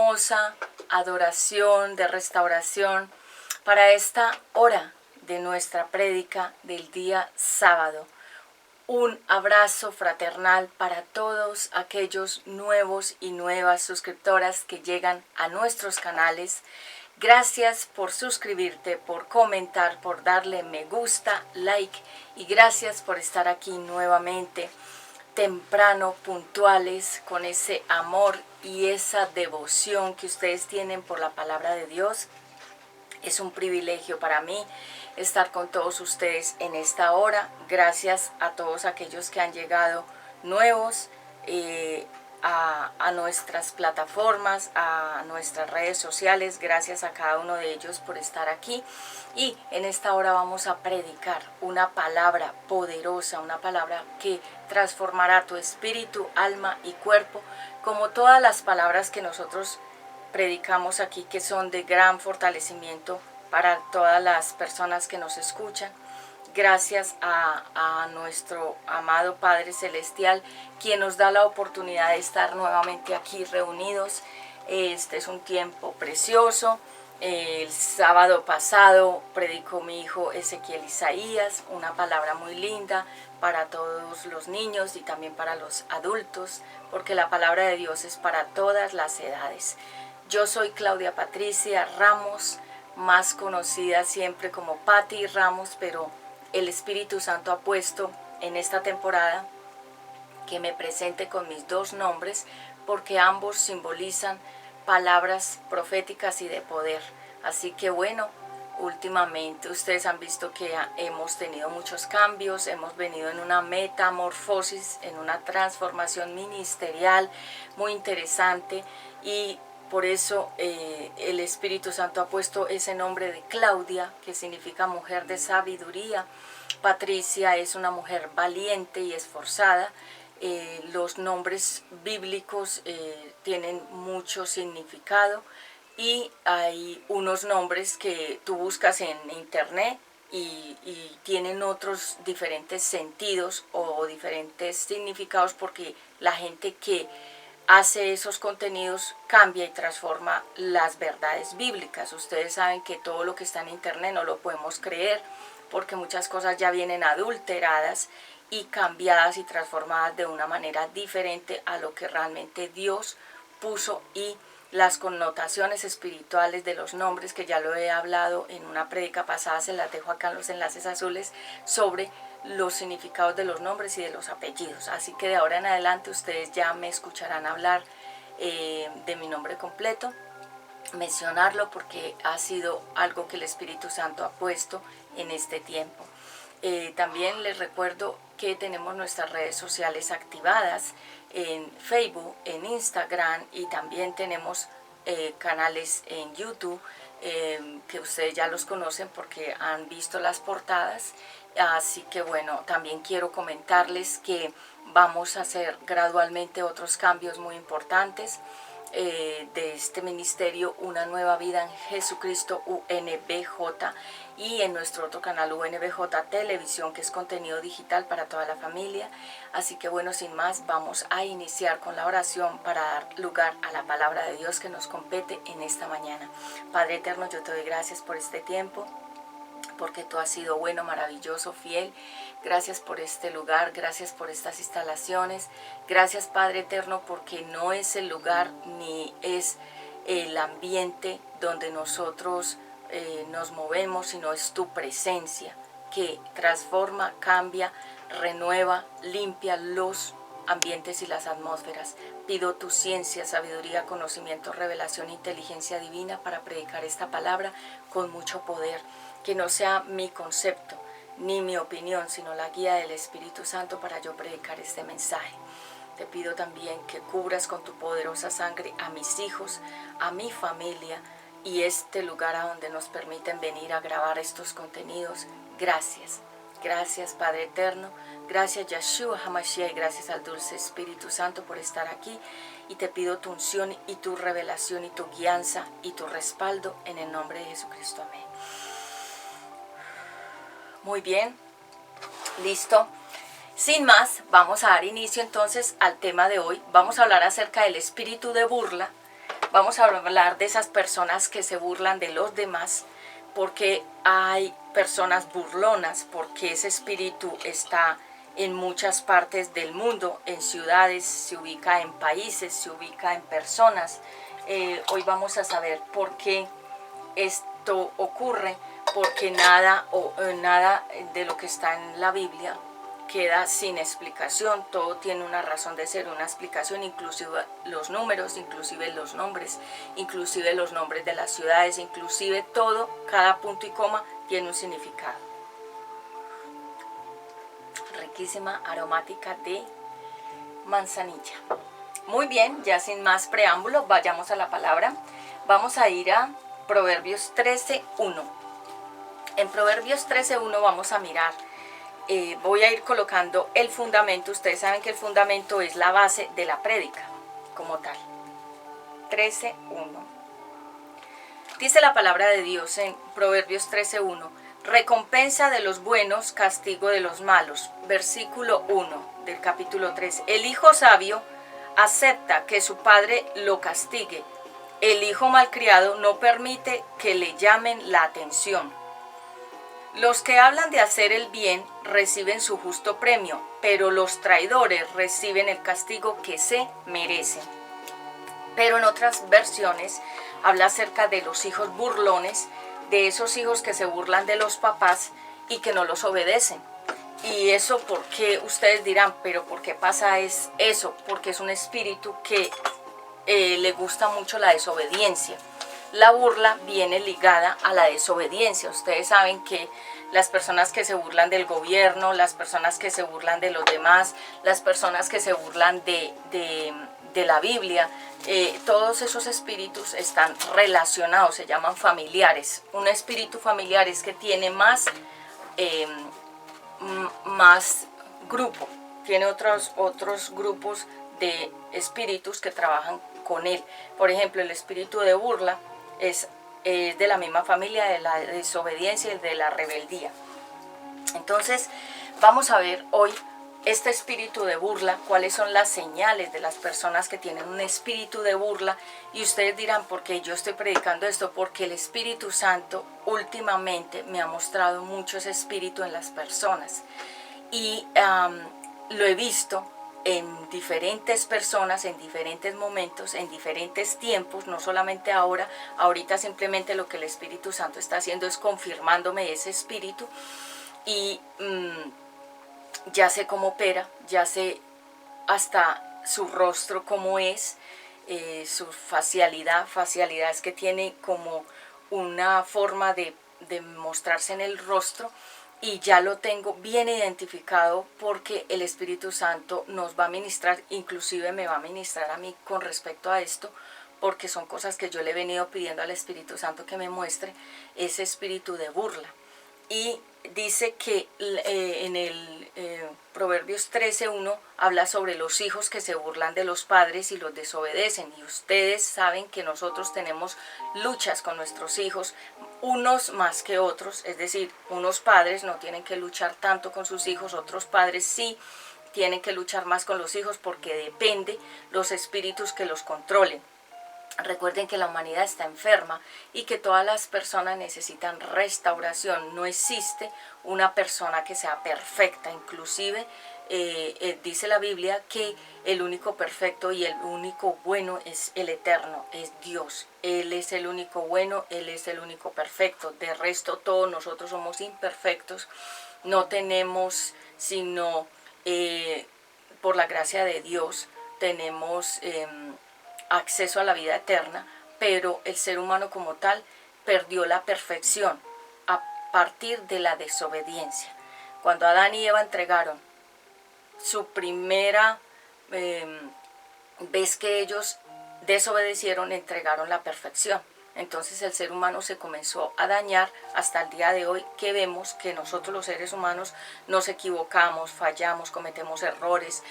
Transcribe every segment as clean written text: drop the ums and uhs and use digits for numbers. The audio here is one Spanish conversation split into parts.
hermosa adoración, de restauración, para esta hora de nuestra prédica del día sábado. Un abrazo fraternal para todos aquellos nuevos y nuevas suscriptoras que llegan a nuestros canales. Gracias por suscribirte, por comentar, por darle me gusta, like, y gracias por estar aquí nuevamente, temprano, puntuales, con ese amor y esa devoción que ustedes tienen por la palabra de Dios. Es un privilegio para mí estar con todos ustedes en esta hora. Gracias a todos aquellos que han llegado nuevos a nuestras plataformas, a nuestras redes sociales. Gracias a cada uno de ellos por estar aquí. Y en esta hora vamos a predicar una palabra poderosa, una palabra que transformará tu espíritu, alma y cuerpo, como todas las palabras que nosotros predicamos aquí, que son de gran fortalecimiento para todas las personas que nos escuchan. Gracias a nuestro amado Padre Celestial, quien nos da la oportunidad de estar nuevamente aquí reunidos. Este es un tiempo precioso. El sábado pasado predicó mi hijo Ezequiel Isaías, una palabra muy linda para todos los niños y también para los adultos, porque la palabra de Dios es para todas las edades. Yo soy Claudia Patricia Ramos, más conocida siempre como Patti Ramos, pero el Espíritu Santo ha puesto en esta temporada que me presente con mis dos nombres, porque ambos simbolizan palabras proféticas y de poder. Así que bueno, últimamente ustedes han visto que hemos tenido muchos cambios, hemos venido en una metamorfosis, en una transformación ministerial muy interesante, y por eso el Espíritu Santo ha puesto ese nombre de Claudia, que significa mujer de sabiduría. Patricia es una mujer valiente y esforzada. Los nombres bíblicos tienen mucho significado, y hay unos nombres que tú buscas en internet y tienen otros diferentes sentidos o diferentes significados, porque la gente que hace esos contenidos cambia y transforma las verdades bíblicas. Ustedes saben que todo lo que está en internet no lo podemos creer, porque muchas cosas ya vienen adulteradas y cambiadas y transformadas de una manera diferente a lo que realmente Dios puso, y las connotaciones espirituales de los nombres, que ya lo he hablado en una prédica pasada, se las dejo acá en los enlaces azules, sobre los significados de los nombres y de los apellidos. Así que de ahora en adelante ustedes ya me escucharán hablar de mi nombre completo, mencionarlo, porque ha sido algo que el Espíritu Santo ha puesto en este tiempo. También les recuerdo que tenemos nuestras redes sociales activadas en Facebook, en Instagram, y también tenemos canales en YouTube que ustedes ya los conocen porque han visto las portadas. Así que bueno, también quiero comentarles que vamos a hacer gradualmente otros cambios muy importantes de este ministerio, Una Nueva Vida en Jesucristo UNBJ, y en nuestro otro canal UNBJ Televisión, que es contenido digital para toda la familia. Así que bueno, sin más, vamos a iniciar con la oración para dar lugar a la palabra de Dios que nos compete en esta mañana. Padre eterno, yo te doy gracias por este tiempo, porque tú has sido bueno, maravilloso, fiel. Gracias por este lugar, gracias por estas instalaciones. Gracias, Padre eterno, porque no es el lugar ni es el ambiente donde nosotros nos movemos, sino es tu presencia que transforma, cambia, renueva, limpia los ambientes y las atmósferas. Pido tu ciencia, sabiduría, conocimiento, revelación, inteligencia divina para predicar esta palabra con mucho poder. Que no sea mi concepto ni mi opinión, sino la guía del Espíritu Santo para yo predicar este mensaje. Te pido también que cubras con tu poderosa sangre a mis hijos, a mi familia y este lugar a donde nos permiten venir a grabar estos contenidos. Gracias. Gracias, Padre eterno. Gracias, Yeshua HaMashiach, y gracias al dulce Espíritu Santo por estar aquí. Y te pido tu unción y tu revelación y tu guianza y tu respaldo en el nombre de Jesucristo. Amén. Muy bien, listo. Sin más, vamos a dar inicio entonces al tema de hoy. Vamos a hablar acerca del espíritu de burla, Vamos a hablar de esas personas que se burlan de los demás, porque hay personas burlonas, porque ese espíritu está en muchas partes del mundo, en ciudades, se ubica en países, se ubica en personas. Hoy vamos a saber por qué esto ocurre, porque nada de lo que está en la Biblia queda sin explicación. Todo tiene una razón de ser, una explicación, inclusive los números, inclusive los nombres, inclusive los nombres de las ciudades, inclusive todo, cada punto y coma tiene un significado. Riquísima aromática de manzanilla. Muy bien, ya sin más preámbulos, vayamos a la palabra. Vamos a ir a Proverbios 13:1. En Proverbios 13:1 vamos a mirar, voy a ir colocando el fundamento. Ustedes saben que el fundamento es la base de la prédica como tal. 13:1. Dice la palabra de Dios en Proverbios 13:1. Recompensa de los buenos, castigo de los malos. Versículo 1 del capítulo 3. El hijo sabio acepta que su padre lo castigue. El hijo malcriado no permite que le llamen la atención. Los que hablan de hacer el bien reciben su justo premio, pero los traidores reciben el castigo que se merecen. Pero en otras versiones habla acerca de los hijos burlones, de esos hijos que se burlan de los papás y que no los obedecen. Y eso, porque ustedes dirán, pero ¿por qué pasa eso? Porque es un espíritu que le gusta mucho la desobediencia. La burla viene ligada a la desobediencia. Ustedes saben que las personas que se burlan del gobierno, las personas que se burlan de los demás, las personas que se burlan de la Biblia, todos esos espíritus están relacionados, se llaman familiares. Un espíritu familiar es que tiene más grupo, tiene otros grupos de espíritus que trabajan con él. Por ejemplo, el espíritu de burla es de la misma familia de la desobediencia y de la rebeldía. Entonces vamos a ver hoy este espíritu de burla, cuáles son las señales de las personas que tienen un espíritu de burla. Y ustedes dirán, ¿por qué yo estoy predicando esto? Porque el Espíritu Santo últimamente me ha mostrado mucho ese espíritu en las personas, y lo he visto en diferentes personas, en diferentes momentos, en diferentes tiempos, no solamente ahorita simplemente lo que el Espíritu Santo está haciendo es confirmándome ese espíritu, y ya sé cómo opera, ya sé hasta su rostro cómo es, su facialidad es que tiene como una forma de mostrarse en el rostro, y ya lo tengo bien identificado porque el Espíritu Santo nos va a ministrar, inclusive me va a ministrar a mí con respecto a esto, porque son cosas que yo le he venido pidiendo al Espíritu Santo que me muestre ese espíritu de burla. Y dice que en el Proverbios 13:1 habla sobre los hijos que se burlan de los padres y los desobedecen. Y ustedes saben que nosotros tenemos luchas con nuestros hijos, unos más que otros. Es decir, unos padres no tienen que luchar tanto con sus hijos, otros padres sí tienen que luchar más con los hijos, porque depende los espíritus que los controlen. Recuerden que la humanidad está enferma y que todas las personas necesitan restauración. No existe una persona que sea perfecta. Inclusive dice la Biblia que el único perfecto y el único bueno es el eterno, es Dios. Él es el único bueno, Él es el único perfecto. De resto, todos nosotros somos imperfectos. No tenemos sino por la gracia de Dios tenemos acceso a la vida eterna, pero el ser humano como tal perdió la perfección a partir de la desobediencia. Cuando Adán y Eva entregaron su primera vez que ellos desobedecieron, entregaron la perfección. Entonces el ser humano se comenzó a dañar hasta el día de hoy, que vemos que nosotros los seres humanos nos equivocamos, fallamos, cometemos errores,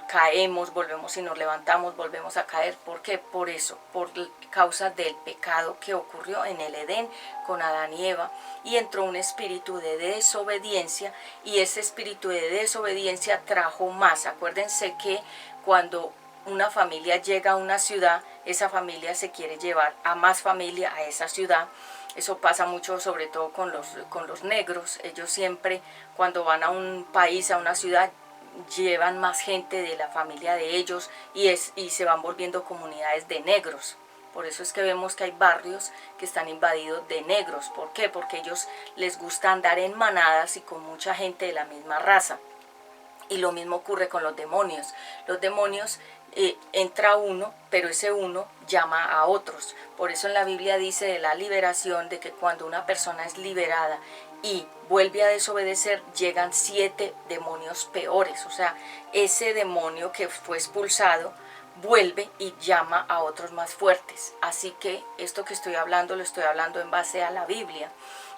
caemos, volvemos y nos levantamos, volvemos a caer. ¿Por qué? Por eso, por causa del pecado que ocurrió en el Edén con Adán y Eva, y entró un espíritu de desobediencia, y ese espíritu de desobediencia trajo más. Acuérdense que cuando una familia llega a una ciudad, esa familia se quiere llevar a más familia a esa ciudad. Eso pasa mucho sobre todo con los negros. Ellos siempre cuando van a un país, a una ciudad, llevan más gente de la familia de ellos y se van volviendo comunidades de negros. Por eso es que vemos que hay barrios que están invadidos de negros. ¿Por qué? Porque ellos les gusta andar en manadas y con mucha gente de la misma raza. Y lo mismo ocurre con los demonios. Los demonios entra uno, pero ese uno llama a otros. Por eso en la Biblia dice de la liberación, de que cuando una persona es liberada y vuelve a desobedecer, llegan 7 demonios peores. O sea, ese demonio que fue expulsado vuelve y llama a otros más fuertes. Así que esto que estoy hablando, lo estoy hablando en base a la Biblia.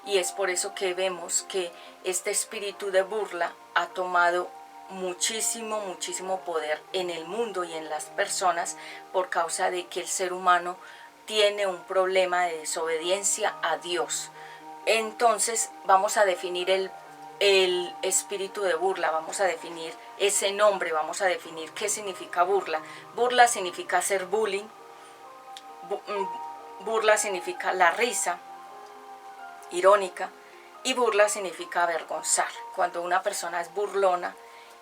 Y es por eso que vemos que este espíritu de burla ha tomado muchísimo poder en el mundo y en las personas, por causa de que el ser humano tiene un problema de desobediencia a Dios. Entonces vamos a definir el espíritu de burla, vamos a definir ese nombre, vamos a definir qué significa burla. Burla significa hacer bullying, burla significa la risa irónica, y burla significa avergonzar. Cuando una persona es burlona,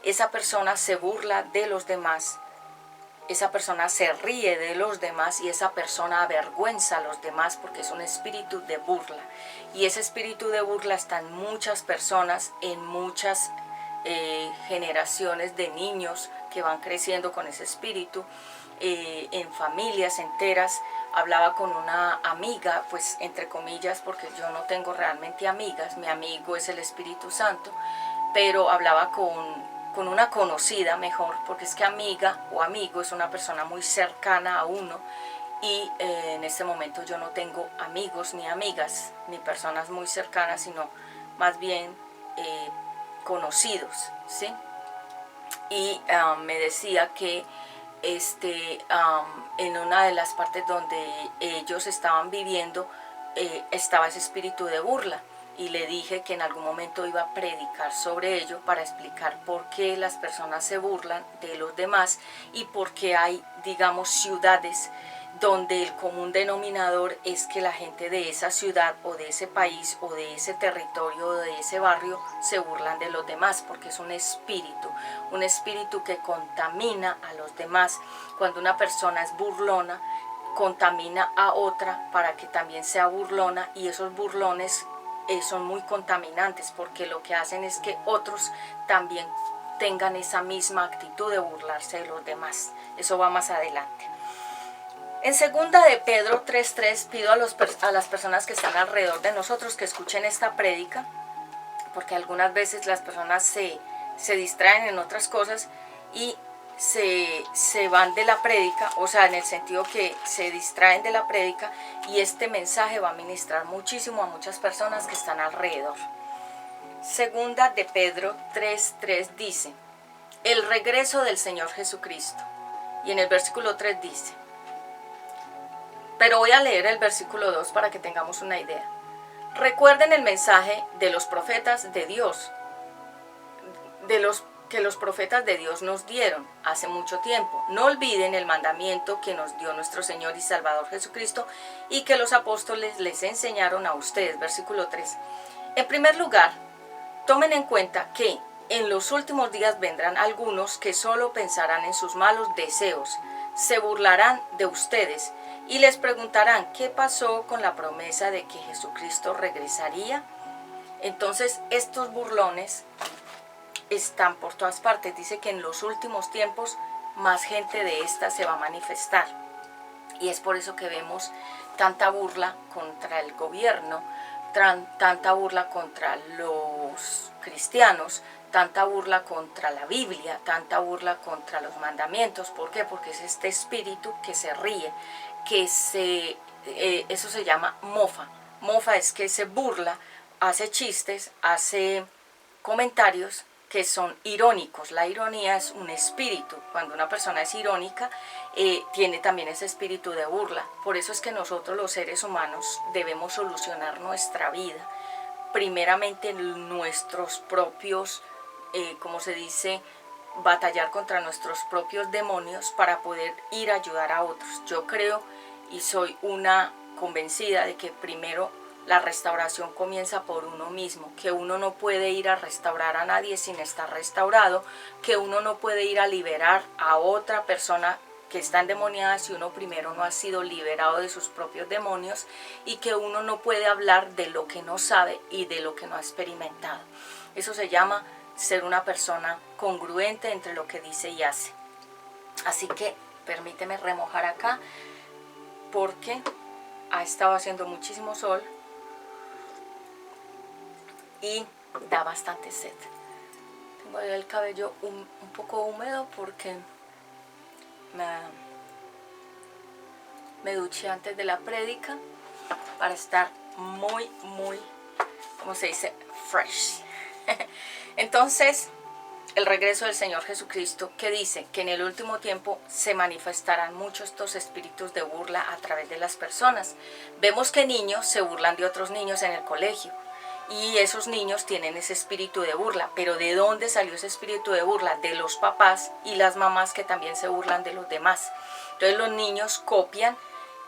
esa persona se burla de los demás, esa persona se ríe de los demás y esa persona avergüenza a los demás, porque es un espíritu de burla. Y ese espíritu de burla está en muchas personas, en muchas generaciones de niños que van creciendo con ese espíritu, en familias enteras. Hablaba con una amiga, pues entre comillas, porque yo no tengo realmente amigas, mi amigo es el Espíritu Santo, pero hablaba con una conocida mejor, porque es que amiga o amigo es una persona muy cercana a uno, y en este momento yo no tengo amigos ni amigas, ni personas muy cercanas, sino más bien conocidos, ¿sí? Y me decía que en una de las partes donde ellos estaban viviendo estaba ese espíritu de burla, y le dije que en algún momento iba a predicar sobre ello para explicar por qué las personas se burlan de los demás y por qué hay, digamos, ciudades donde el común denominador es que la gente de esa ciudad o de ese país o de ese territorio o de ese barrio se burlan de los demás, porque es un espíritu que contamina a los demás. Cuando una persona es burlona, contamina a otra para que también sea burlona, y esos burlones son muy contaminantes, porque lo que hacen es que otros también tengan esa misma actitud de burlarse de los demás. Eso va más adelante. En segunda de Pedro 3:3 pido a las personas que están alrededor de nosotros que escuchen esta prédica, porque algunas veces las personas se distraen en otras cosas y se van de la prédica, o sea, en el sentido que se distraen de la prédica, y este mensaje va a ministrar muchísimo a muchas personas que están alrededor. Segunda de Pedro 3:3 dice: el regreso del Señor Jesucristo. Y en el versículo 3 dice, pero voy a leer el versículo 2 para que tengamos una idea. Recuerden el mensaje de los profetas de Dios, que los profetas de Dios nos dieron hace mucho tiempo. No olviden el mandamiento que nos dio nuestro Señor y Salvador Jesucristo y que los apóstoles les enseñaron a ustedes. Versículo 3. En primer lugar, tomen en cuenta que en los últimos días vendrán algunos que solo pensarán en sus malos deseos, se burlarán de ustedes y les preguntarán qué pasó con la promesa de que Jesucristo regresaría. Entonces estos burlones están por todas partes. Dice que en los últimos tiempos más gente de esta se va a manifestar, y es por eso que vemos tanta burla contra el gobierno, tanta burla contra los cristianos, tanta burla contra la Biblia, tanta burla contra los mandamientos. ¿Por qué? Porque es este espíritu que se ríe, eso se llama mofa. Mofa es que se burla, hace chistes, hace comentarios que son irónicos. La ironía es un espíritu. Cuando una persona es irónica, tiene también ese espíritu de burla. Por eso es que nosotros los seres humanos debemos solucionar nuestra vida primeramente en nuestros propios, ¿cómo se dice?, batallar contra nuestros propios demonios para poder ir a ayudar a otros. Yo creo y soy una convencida de que primero la restauración comienza por uno mismo, que uno no puede ir a restaurar a nadie sin estar restaurado, que uno no puede ir a liberar a otra persona que está endemoniada si uno primero no ha sido liberado de sus propios demonios, y que uno no puede hablar de lo que no sabe y de lo que no ha experimentado. Eso se llama ser una persona congruente entre lo que dice y hace. Así que permíteme remojar acá porque ha estado haciendo muchísimo sol y da bastante sed. Tengo ahí el cabello un poco húmedo porque me duché antes de la prédica para estar muy, ¿cómo se dice? Fresh. Entonces, el regreso del Señor Jesucristo, que dice que en el último tiempo se manifestarán muchos estos espíritus de burla a través de las personas. Vemos que niños se burlan de otros niños en el colegio y esos niños tienen ese espíritu de burla. Pero ¿de dónde salió ese espíritu de burla? De los papás y las mamás, que también se burlan de los demás. Entonces los niños copian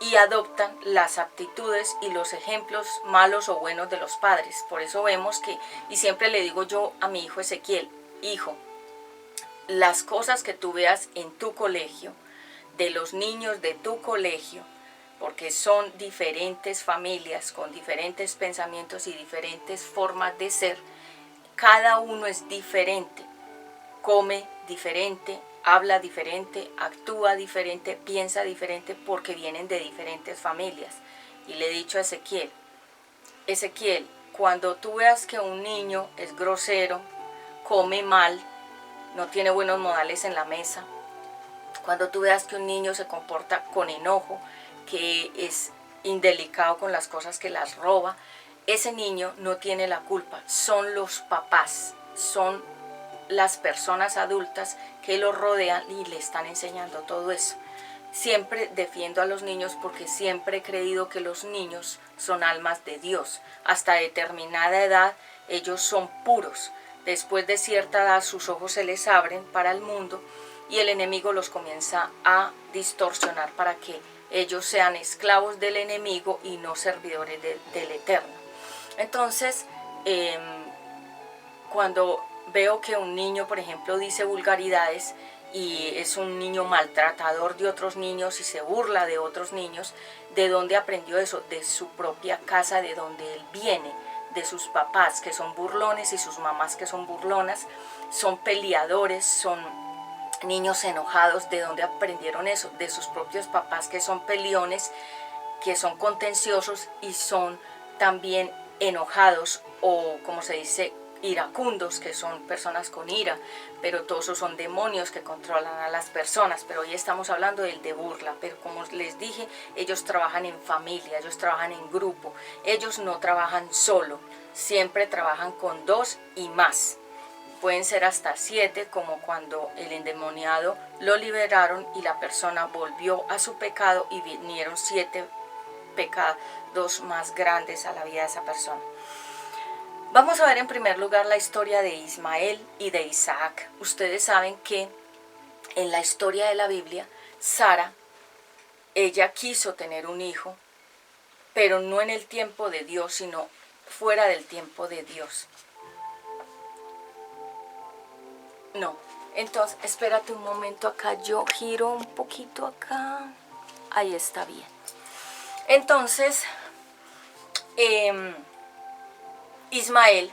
y adoptan las aptitudes y los ejemplos malos o buenos de los padres. Por eso vemos que, y siempre le digo yo a mi hijo Ezequiel: hijo, las cosas que tú veas en tu colegio, de los niños de tu colegio, porque son diferentes familias con diferentes pensamientos y diferentes formas de ser, cada uno es diferente, come diferente, habla diferente, actúa diferente, piensa diferente, porque vienen de diferentes familias. Y le he dicho a Ezequiel: Ezequiel, cuando tú veas que un niño es grosero, come mal, no tiene buenos modales en la mesa, cuando tú veas que un niño se comporta con enojo, que es indelicado con las cosas, que las roba, ese niño no tiene la culpa, son los papás, son las personas adultas que lo rodean y le están enseñando todo eso. Siempre defiendo a los niños porque siempre he creído que los niños son almas de Dios. Hasta determinada edad ellos son puros. Después de cierta edad sus ojos se les abren para el mundo y el enemigo los comienza a distorsionar para que ellos sean esclavos del enemigo y no servidores del Eterno. Entonces, cuando veo que un niño, por ejemplo, dice vulgaridades y es un niño maltratador de otros niños y se burla de otros niños, ¿de dónde aprendió eso? De su propia casa, de donde él viene, de sus papás que son burlones y sus mamás que son burlonas, son peleadores, son niños enojados. ¿De dónde aprendieron eso? De sus propios papás que son peleones, que son contenciosos y son también enojados, o como se dice, iracundos, que son personas con ira, pero todos esos son demonios que controlan a las personas. Pero hoy estamos hablando del de burla. Pero como les dije, ellos trabajan en familia, ellos trabajan en grupo, ellos no trabajan solo, siempre trabajan con 2 y más. Pueden ser hasta 7, como cuando el endemoniado lo liberaron y la persona volvió a su pecado y vinieron 7 pecados más grandes a la vida de esa persona. Vamos a ver en primer lugar la historia de Ismael y de Isaac. Ustedes saben que en la historia de la Biblia, Sara, ella quiso tener un hijo, pero no en el tiempo de Dios, sino fuera del tiempo de Dios. No, entonces espérate un momento acá, yo giro un poquito acá, ahí está bien. Entonces, Ismael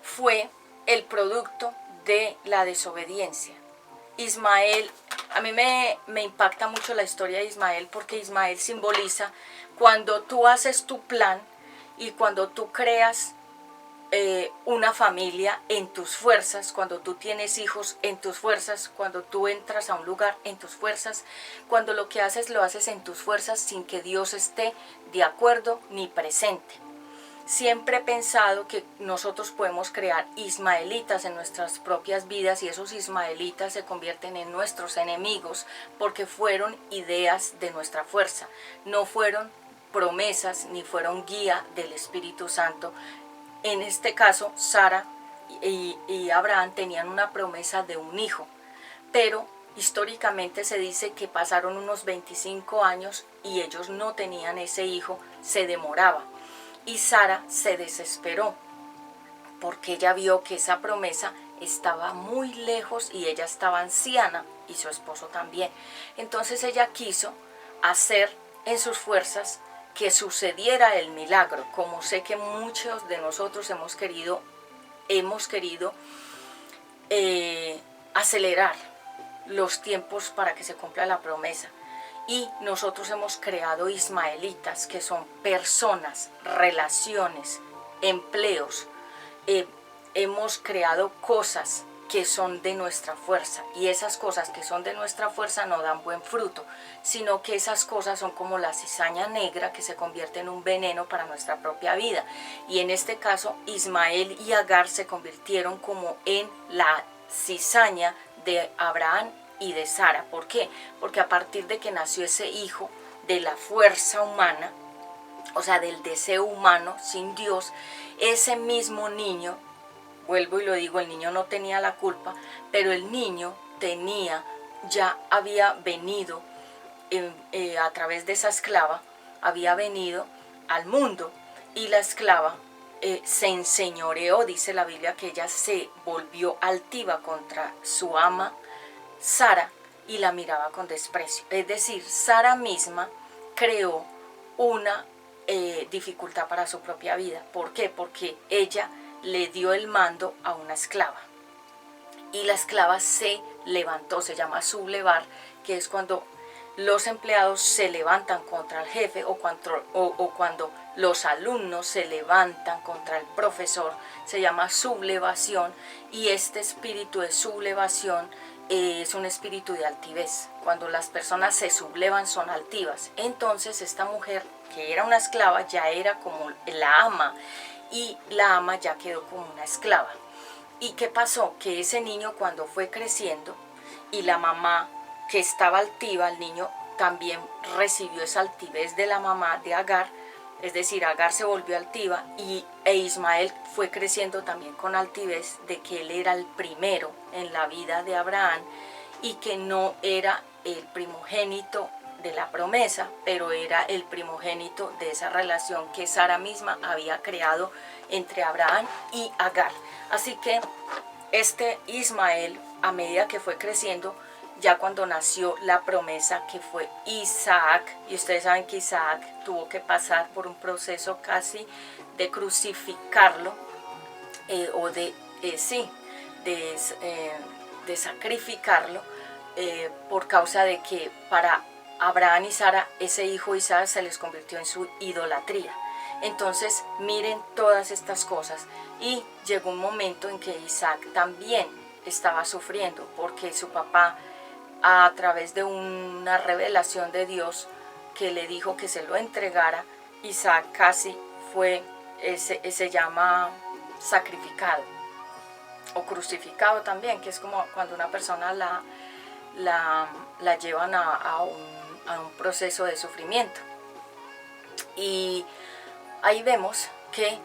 fue el producto de la desobediencia. Ismael, a mí me impacta mucho la historia de Ismael, porque Ismael simboliza cuando tú haces tu plan y cuando tú creas una familia en tus fuerzas, cuando tú tienes hijos en tus fuerzas, cuando tú entras a un lugar en tus fuerzas, cuando lo que haces lo haces en tus fuerzas sin que Dios esté de acuerdo ni presente. Siempre he pensado que nosotros podemos crear ismaelitas en nuestras propias vidas y esos ismaelitas se convierten en nuestros enemigos porque fueron ideas de nuestra fuerza, no fueron promesas ni fueron guía del Espíritu Santo. En este caso, Sara y Abraham tenían una promesa de un hijo, pero históricamente se dice que pasaron unos 25 años y ellos no tenían ese hijo, se demoraba. Y Sara se desesperó porque ella vio que esa promesa estaba muy lejos y ella estaba anciana y su esposo también. Entonces ella quiso hacer en sus fuerzas que sucediera el milagro, como sé que muchos de nosotros hemos querido acelerar los tiempos para que se cumpla la promesa. Y nosotros hemos creado ismaelitas, que son personas, relaciones, empleos. Hemos creado cosas que son de nuestra fuerza, y esas cosas que son de nuestra fuerza no dan buen fruto, sino que esas cosas son como la cizaña negra que se convierte en un veneno para nuestra propia vida. Y en este caso Ismael y Agar se convirtieron como en la cizaña de Abraham y de Sara. ¿Por qué? Porque a partir de que nació ese hijo de la fuerza humana, o sea, del deseo humano sin Dios, ese mismo niño, vuelvo y lo digo, el niño no tenía la culpa, pero el niño ya había venido a través de esa esclava, había venido al mundo, y la esclava se enseñoreó, dice la Biblia, que ella se volvió altiva contra su ama Sara y la miraba con desprecio. Es decir, Sara misma creó una dificultad para su propia vida. ¿Por qué? Porque ella le dio el mando a una esclava, y la esclava se levantó, se llama sublevar, que es cuando los empleados se levantan contra el jefe, o cuando los alumnos se levantan contra el profesor, se llama sublevación. Y este espíritu de sublevación es un espíritu de altivez. Cuando las personas se sublevan, son altivas. Entonces esta mujer, que era una esclava, ya era como la ama, y la ama ya quedó como una esclava. ¿Y qué pasó? Que ese niño, cuando fue creciendo, y la mamá, que estaba altiva, el niño también recibió esa altivez de la mamá de Agar, es decir, Agar se volvió altiva, e Ismael fue creciendo también con altivez de que él era el primero en la vida de Abraham, y que no era el primogénito de la promesa, pero era el primogénito de esa relación que Sara misma había creado entre Abraham y Agar. Así que este Ismael, a medida que fue creciendo, ya cuando nació la promesa, que fue Isaac, y ustedes saben que Isaac tuvo que pasar por un proceso casi de crucificarlo, de sacrificarlo, por causa de que para Abraham y Sara ese hijo Isaac se les convirtió en su idolatría. Entonces miren todas estas cosas, y llegó un momento en que Isaac también estaba sufriendo, porque su papá, a través de una revelación de Dios que le dijo que se lo entregara, Isaac casi fue, se llama sacrificado o crucificado también, que es como cuando una persona la llevan a un proceso de sufrimiento. Y ahí vemos que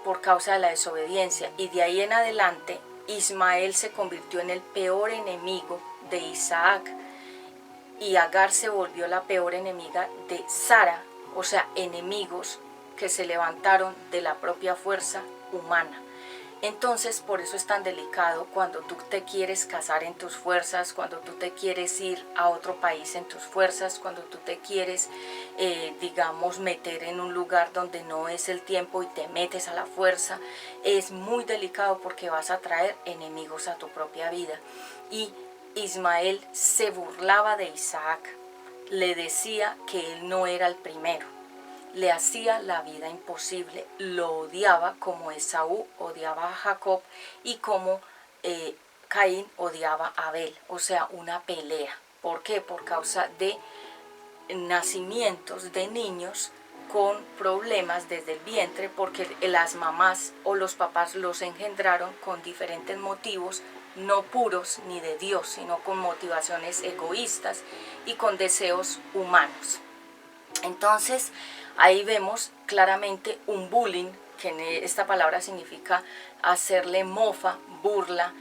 por causa de la desobediencia, y de ahí en adelante, Ismael se convirtió en el peor enemigo de Isaac, y Agar se volvió la peor enemiga de Sara, o sea, enemigos que se levantaron de la propia fuerza humana. Entonces, por eso es tan delicado cuando tú te quieres casar en tus fuerzas, cuando tú te quieres ir a otro país en tus fuerzas, cuando tú te quieres, digamos, meter en un lugar donde no es el tiempo y te metes a la fuerza. Es muy delicado porque vas a traer enemigos a tu propia vida. Y Ismael se burlaba de Isaac, le decía que él no era el primero, le hacía la vida imposible, lo odiaba como Esaú odiaba a Jacob, y como Caín odiaba a Abel, o sea, una pelea. ¿Por qué? Por causa de nacimientos de niños con problemas desde el vientre, porque las mamás o los papás los engendraron con diferentes motivos, no puros ni de Dios, sino con motivaciones egoístas y con deseos humanos. Entonces, ahí vemos claramente un bullying, que esta palabra significa hacerle mofa, burla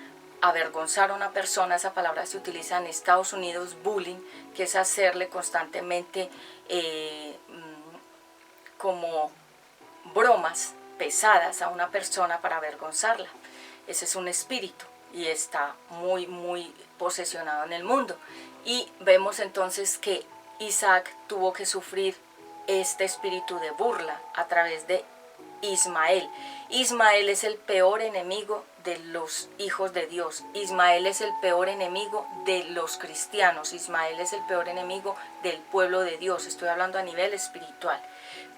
avergonzar a una persona, esa palabra se utiliza en Estados Unidos, bullying, que es hacerle constantemente como bromas pesadas a una persona para avergonzarla. Ese es un espíritu y está muy posesionado en el mundo. Y vemos entonces que Isaac tuvo que sufrir este espíritu de burla a través de Ismael. Ismael es el peor enemigo de los hijos de Dios. Ismael es el peor enemigo de los cristianos. Ismael es el peor enemigo del pueblo de Dios. Estoy hablando a nivel espiritual.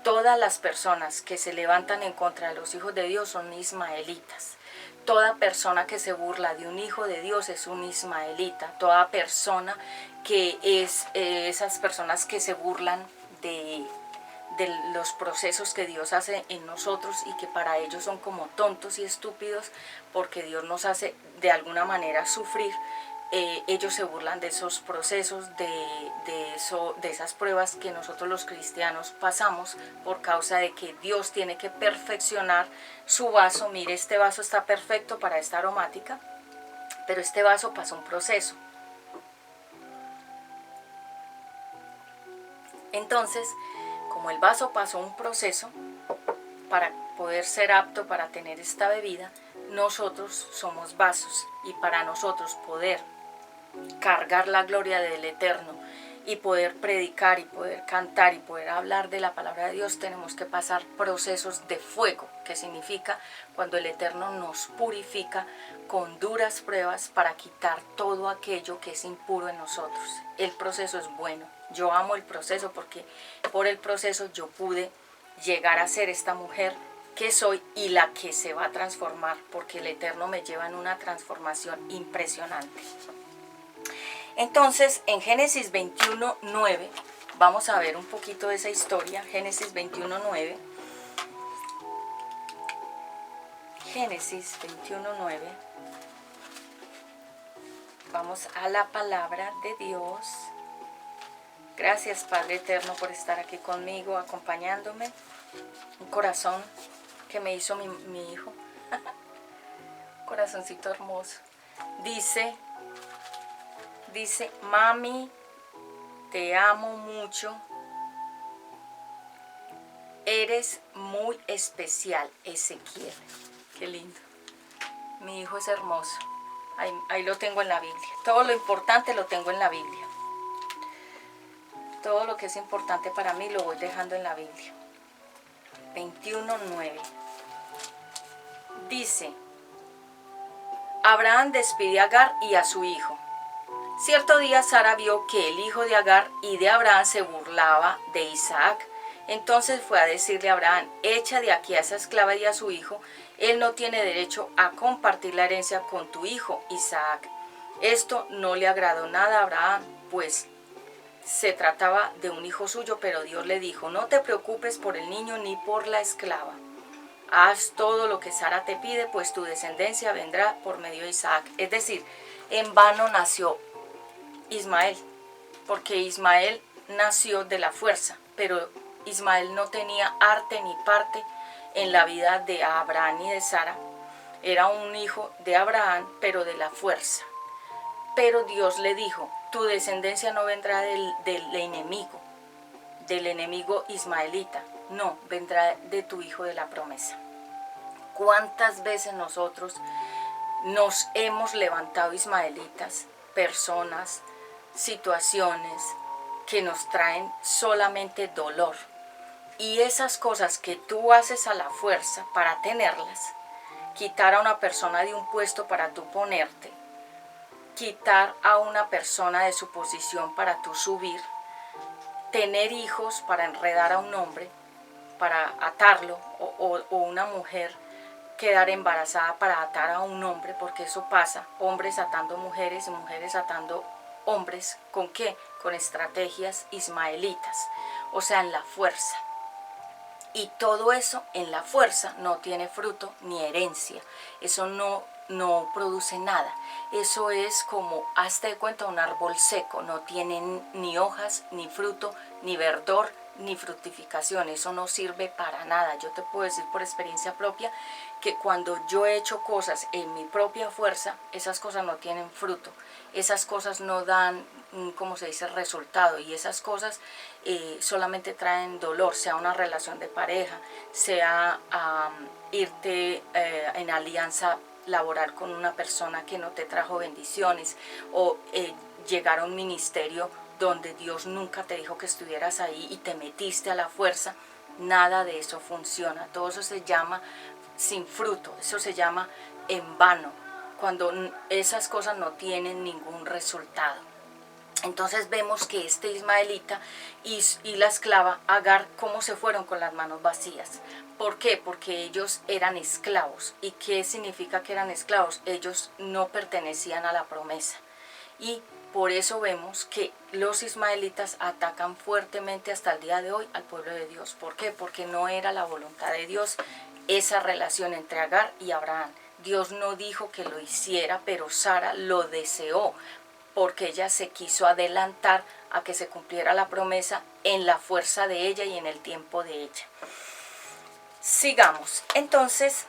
Todas las personas que se levantan en contra de los hijos de Dios son ismaelitas. Toda persona que se burla de un hijo de Dios es un ismaelita. Toda persona que es esas personas que se burlan de los procesos que Dios hace en nosotros y que para ellos son como tontos y estúpidos porque Dios nos hace de alguna manera sufrir. Ellos se burlan de esos procesos, de esas pruebas que nosotros los cristianos pasamos por causa de que Dios tiene que perfeccionar su vaso. Mire, este vaso está perfecto para esta aromática, pero este vaso pasa un proceso. Entonces, como el vaso pasó un proceso para poder ser apto para tener esta bebida, nosotros somos vasos, y para nosotros poder cargar la gloria del Eterno y poder predicar y poder cantar y poder hablar de la palabra de Dios, tenemos que pasar procesos de fuego, que significa cuando el Eterno nos purifica con duras pruebas para quitar todo aquello que es impuro en nosotros. El proceso es bueno. Yo amo el proceso porque por el proceso yo pude llegar a ser esta mujer que soy y la que se va a transformar, porque el Eterno me lleva en una transformación impresionante. Entonces, en Génesis 21:9, vamos a ver un poquito de esa historia. Génesis 21:9. Génesis 21:9. Vamos a la palabra de Dios. Gracias, Padre Eterno, por estar aquí conmigo, acompañándome. Un corazón que me hizo mi hijo. Corazoncito hermoso. Dice, mami, te amo mucho. Eres muy especial, Ezequiel. Qué lindo. Mi hijo es hermoso. Ahí lo tengo en la Biblia. Todo lo importante lo tengo en la Biblia. Todo lo que es importante para mí lo voy dejando en la Biblia. 21:9. Dice, Abraham despide a Agar y a su hijo. Cierto día Sara vio que el hijo de Agar y de Abraham se burlaba de Isaac. Entonces fue a decirle a Abraham, echa de aquí a esa esclava y a su hijo. Él no tiene derecho a compartir la herencia con tu hijo Isaac. Esto no le agradó nada a Abraham, pues se trataba de un hijo suyo, pero Dios le dijo, no te preocupes por el niño ni por la esclava. Haz todo lo que Sara te pide, pues tu descendencia vendrá por medio de Isaac. Es decir, en vano nació Ismael, porque Ismael nació de la fuerza, pero Ismael no tenía arte ni parte en la vida de Abraham y de Sara. Era un hijo de Abraham, pero de la fuerza. Pero Dios le dijo, tu descendencia no vendrá del enemigo ismaelita, no, vendrá de tu hijo de la promesa. ¿Cuántas veces nosotros nos hemos levantado ismaelitas, personas, situaciones que nos traen solamente dolor? Y esas cosas que tú haces a la fuerza para tenerlas, quitar a una persona de un puesto para tú ponerte, quitar a una persona de su posición para tú subir, tener hijos para enredar a un hombre, para atarlo, o una mujer quedar embarazada para atar a un hombre, porque eso pasa, hombres atando mujeres y mujeres atando hombres, ¿con qué? Con estrategias ismaelitas, o sea, en la fuerza. Y todo eso en la fuerza no tiene fruto ni herencia. Eso no no produce nada. Eso es como, hazte de cuenta, un árbol seco, no tiene ni hojas, ni fruto, ni verdor, ni fructificación. Eso no sirve para nada. Yo te puedo decir por experiencia propia que cuando yo he hecho cosas en mi propia fuerza, esas cosas no tienen fruto, esas cosas no dan, como se dice, resultado, y esas cosas solamente traen dolor, sea una relación de pareja, sea irte en alianza laboral con una persona que no te trajo bendiciones, o llegar a un ministerio donde Dios nunca te dijo que estuvieras ahí y te metiste a la fuerza. Nada de eso funciona. Todo eso se llama sin fruto, eso se llama en vano, cuando esas cosas no tienen ningún resultado. Entonces vemos que este ismaelita y la esclava Agar, cómo se fueron con las manos vacías. ¿Por qué? Porque ellos eran esclavos. ¿Y qué significa que eran esclavos? Ellos no pertenecían a la promesa. Y por eso vemos que los ismaelitas atacan fuertemente hasta el día de hoy al pueblo de Dios. ¿Por qué? Porque no era la voluntad de Dios esa relación entre Agar y Abraham. Dios no dijo que lo hiciera, pero Sara lo deseó, porque ella se quiso adelantar a que se cumpliera la promesa en la fuerza de ella y en el tiempo de ella. Sigamos. Entonces,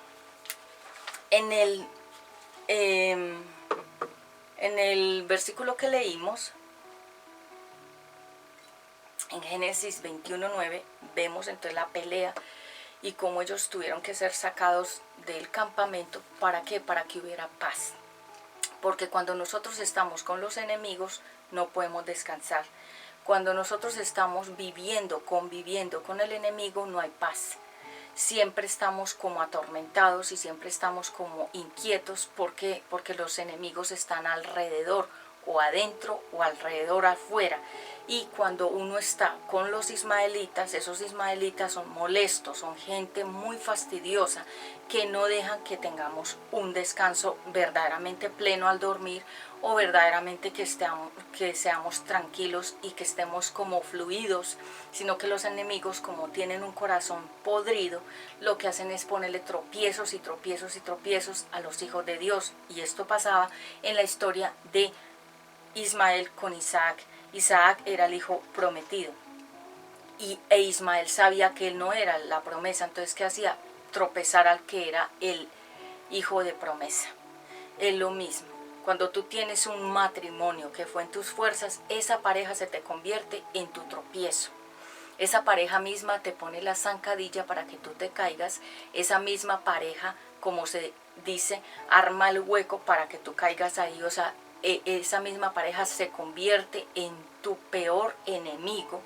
en el versículo que leímos, en Génesis 21:9, vemos entonces la pelea y cómo ellos tuvieron que ser sacados del campamento. ¿Para qué? Para que hubiera paz. Porque cuando nosotros estamos con los enemigos, no podemos descansar. Cuando nosotros estamos conviviendo con el enemigo, no hay paz. Siempre estamos como atormentados y siempre estamos como inquietos. ¿Por qué? Porque los enemigos están alrededor, o adentro o alrededor, afuera. Y cuando uno está con los ismaelitas, esos ismaelitas son molestos, son gente muy fastidiosa, que no dejan que tengamos un descanso verdaderamente pleno al dormir, o verdaderamente que seamos tranquilos y que estemos como fluidos, sino que los enemigos, como tienen un corazón podrido, lo que hacen es ponerle tropiezos y tropiezos y tropiezos a los hijos de Dios. Y esto pasaba en la historia de Ismael con Isaac. Isaac era el hijo prometido e Ismael sabía que él no era la promesa. Entonces, ¿qué hacía? Tropezar al que era el hijo de promesa. Es lo mismo. Cuando tú tienes un matrimonio que fue en tus fuerzas, esa pareja se te convierte en tu tropiezo. Esa pareja misma te pone la zancadilla para que tú te caigas. Esa misma pareja, como se dice, arma el hueco para que tú caigas ahí. O sea, esa misma pareja se convierte en tu peor enemigo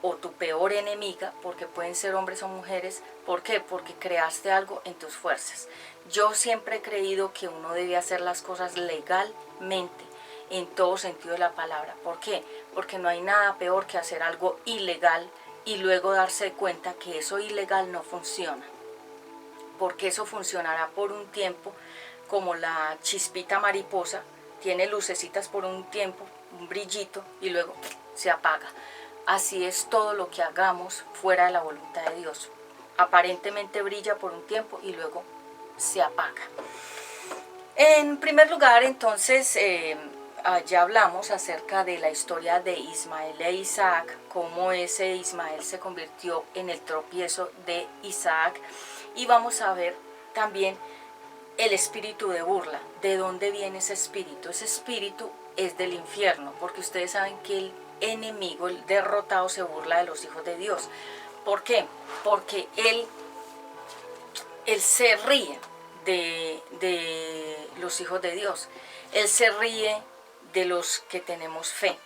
o tu peor enemiga, porque pueden ser hombres o mujeres. ¿Por qué? Porque creaste algo en tus fuerzas. Yo siempre he creído que uno debe hacer las cosas legalmente, en todo sentido de la palabra. ¿Por qué? Porque no hay nada peor que hacer algo ilegal y luego darse cuenta que eso ilegal no funciona. Porque eso funcionará por un tiempo, como la chispita mariposa, tiene lucecitas por un tiempo, un brillito, y luego se apaga. Así es todo lo que hagamos fuera de la voluntad de Dios. Aparentemente brilla por un tiempo y luego se apaga. En primer lugar, entonces, ya hablamos acerca de la historia de Ismael e Isaac, cómo ese Ismael se convirtió en el tropiezo de Isaac, y vamos a ver también el espíritu de burla. ¿De dónde viene ese espíritu? Ese espíritu es del infierno, porque ustedes saben que el enemigo, el derrotado, se burla de los hijos de Dios. ¿Por qué? Porque él se ríe de los hijos de Dios. Él se ríe de los que tenemos fe.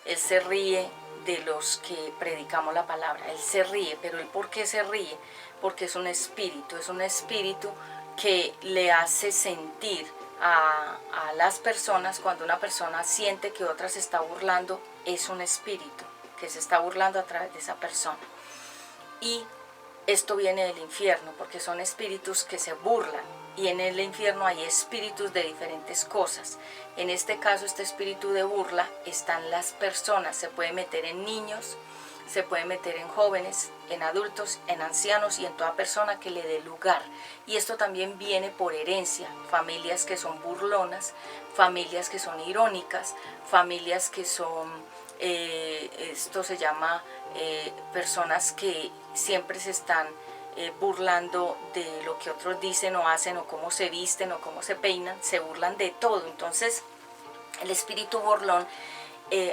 Él se ríe de los que predicamos la palabra. Él se ríe, pero ¿él por qué se ríe? Porque es un espíritu que le hace sentir a las personas. Cuando una persona siente que otra se está burlando, es un espíritu que se está burlando a través de esa persona. Y esto viene del infierno, porque son espíritus que se burlan, y en el infierno hay espíritus de diferentes cosas. En este caso, este espíritu de burla está en las personas. Se puede meter en niños, se puede meter en jóvenes, en adultos, en ancianos y en toda persona que le dé lugar. Y esto también viene por herencia, familias que son burlonas, familias que son irónicas, familias que son, esto se llama personas que siempre se están burlando de lo que otros dicen o hacen, o cómo se visten o cómo se peinan, se burlan de todo. Entonces el espíritu burlón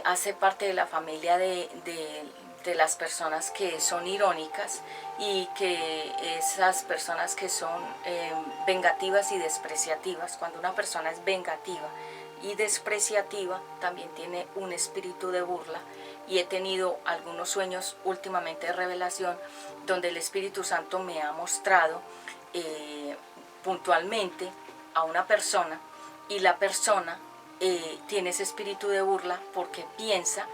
hace parte de la familia de las personas que son irónicas, y que esas personas que son vengativas y despreciativas. Cuando una persona es vengativa y despreciativa, también tiene un espíritu de burla. Y he tenido algunos sueños últimamente de revelación donde el Espíritu Santo me ha mostrado puntualmente a una persona, y la persona tiene ese espíritu de burla porque piensa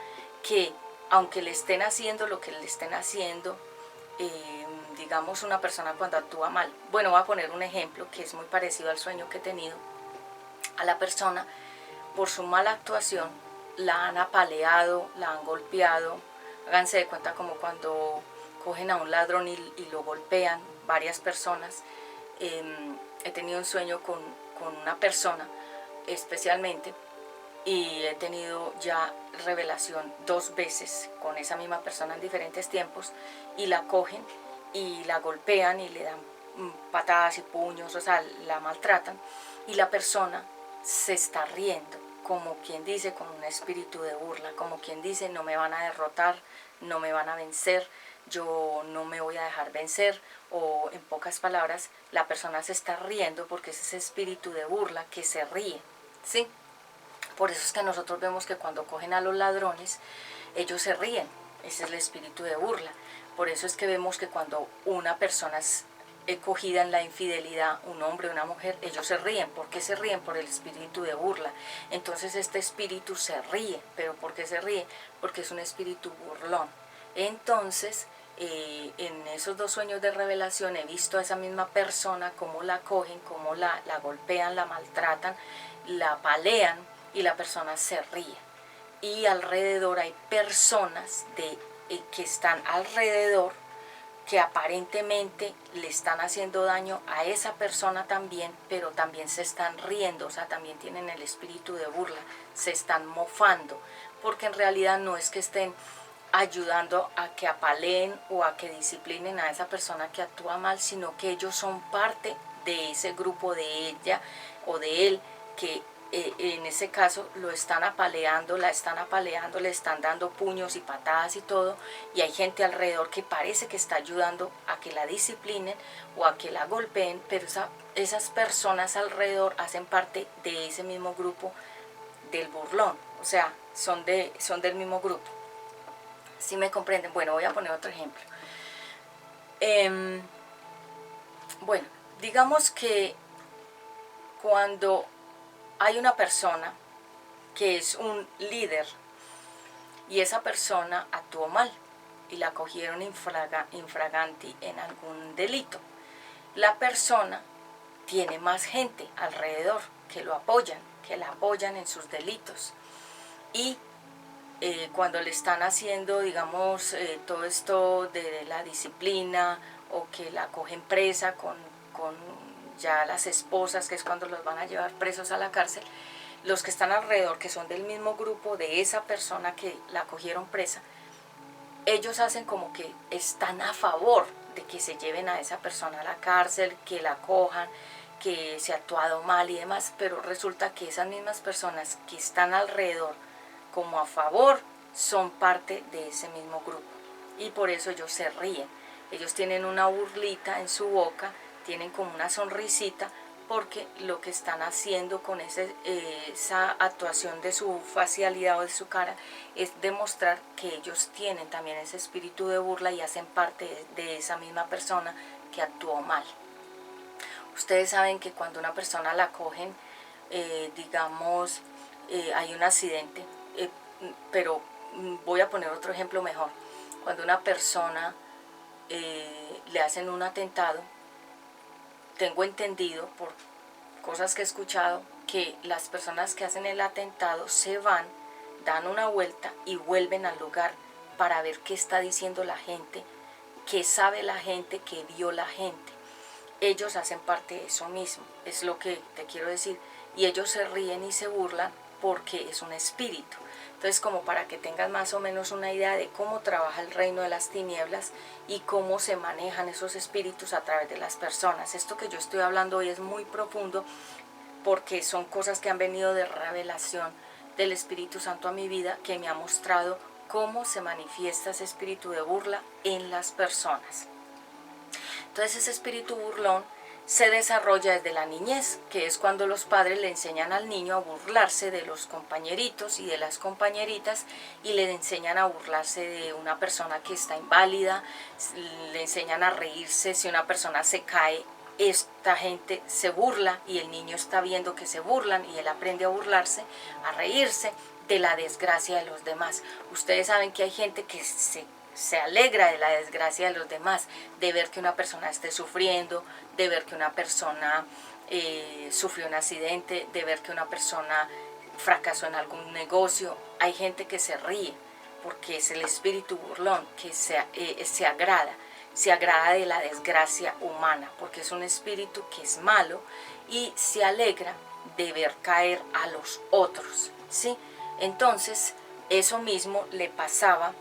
que aunque le estén haciendo lo que le estén haciendo, digamos una persona cuando actúa mal, bueno, voy a poner un ejemplo que es muy parecido al sueño que he tenido. A la persona, por su mala actuación, la han apaleado, la han golpeado. Háganse de cuenta como cuando cogen a un ladrón y lo golpean varias personas. He tenido un sueño con una persona especialmente, y he tenido ya revelación 2 veces con esa misma persona en diferentes tiempos, y la cogen y la golpean y le dan patadas y puños, o sea, la maltratan, y la persona se está riendo, como quien dice, con un espíritu de burla, como quien dice, no me van a derrotar, no me van a vencer, yo no me voy a dejar vencer. O en pocas palabras, la persona se está riendo porque es ese espíritu de burla que se ríe, ¿sí? Por eso es que nosotros vemos que cuando cogen a los ladrones, ellos se ríen. Ese es el espíritu de burla. Por eso es que vemos que cuando una persona es cogida en la infidelidad, un hombre o una mujer, ellos se ríen. ¿Por qué se ríen? Por el espíritu de burla. Entonces este espíritu se ríe. ¿Pero por qué se ríe? Porque es un espíritu burlón. Entonces, en esos 2 sueños de revelación he visto a esa misma persona, cómo la cogen, cómo la golpean, la maltratan, la apalean, y la persona se ríe. Y alrededor hay personas que están alrededor, que aparentemente le están haciendo daño a esa persona también, pero también se están riendo, o sea, también tienen el espíritu de burla, se están mofando, porque en realidad no es que estén ayudando a que apaleen o a que disciplinen a esa persona que actúa mal, sino que ellos son parte de ese grupo, de ella o de él, que en ese caso lo están apaleando, la están apaleando, le están dando puños y patadas y todo, y hay gente alrededor que parece que está ayudando a que la disciplinen o a que la golpeen, pero esas personas alrededor hacen parte de ese mismo grupo del burlón, o sea, son del mismo grupo. ¿Sí me comprenden? Bueno, voy a poner otro ejemplo. Bueno, digamos que cuando hay una persona que es un líder y esa persona actuó mal y la cogieron infraganti en algún delito, la persona tiene más gente alrededor que lo apoyan, que la apoyan en sus delitos, y cuando le están haciendo, digamos, todo esto de la disciplina, o que la cogen presa con ya las esposas, que es cuando los van a llevar presos a la cárcel, los que están alrededor, que son del mismo grupo de esa persona que la cogieron presa, ellos hacen como que están a favor de que se lleven a esa persona a la cárcel, que la cojan, que se ha actuado mal y demás, pero resulta que esas mismas personas que están alrededor como a favor son parte de ese mismo grupo, y por eso ellos se ríen. Ellos tienen una burlita en su boca, tienen como una sonrisita, porque lo que están haciendo con esa actuación de su facialidad o de su cara es demostrar que ellos tienen también ese espíritu de burla y hacen parte de esa misma persona que actuó mal. Ustedes saben que cuando una persona la cogen, digamos, hay un accidente, pero voy a poner otro ejemplo mejor. Cuando una persona le hacen un atentado, tengo entendido por cosas que he escuchado que las personas que hacen el atentado se van, dan una vuelta y vuelven al lugar para ver qué está diciendo la gente, qué sabe la gente, qué vio la gente. Ellos hacen parte de eso mismo, es lo que te quiero decir. Y ellos se ríen y se burlan porque es un espíritu. Entonces, como para que tengas más o menos una idea de cómo trabaja el reino de las tinieblas y cómo se manejan esos espíritus a través de las personas. Esto que yo estoy hablando hoy es muy profundo porque son cosas que han venido de revelación del Espíritu Santo a mi vida, que me ha mostrado cómo se manifiesta ese espíritu de burla en las personas. Entonces ese espíritu burlón se desarrolla desde la niñez, que es cuando los padres le enseñan al niño a burlarse de los compañeritos y de las compañeritas, y le enseñan a burlarse de una persona que está inválida, le enseñan a reírse si una persona se cae. Esta gente se burla y el niño está viendo que se burlan y él aprende a burlarse, a reírse de la desgracia de los demás. Ustedes saben que hay gente que se alegra de la desgracia de los demás, de ver que una persona esté sufriendo, de ver que una persona sufrió un accidente, de ver que una persona fracasó en algún negocio. Hay gente que se ríe porque es el espíritu burlón que se agrada de la desgracia humana, porque es un espíritu que es malo y se alegra de ver caer a los otros, ¿sí? Entonces, eso mismo le pasaba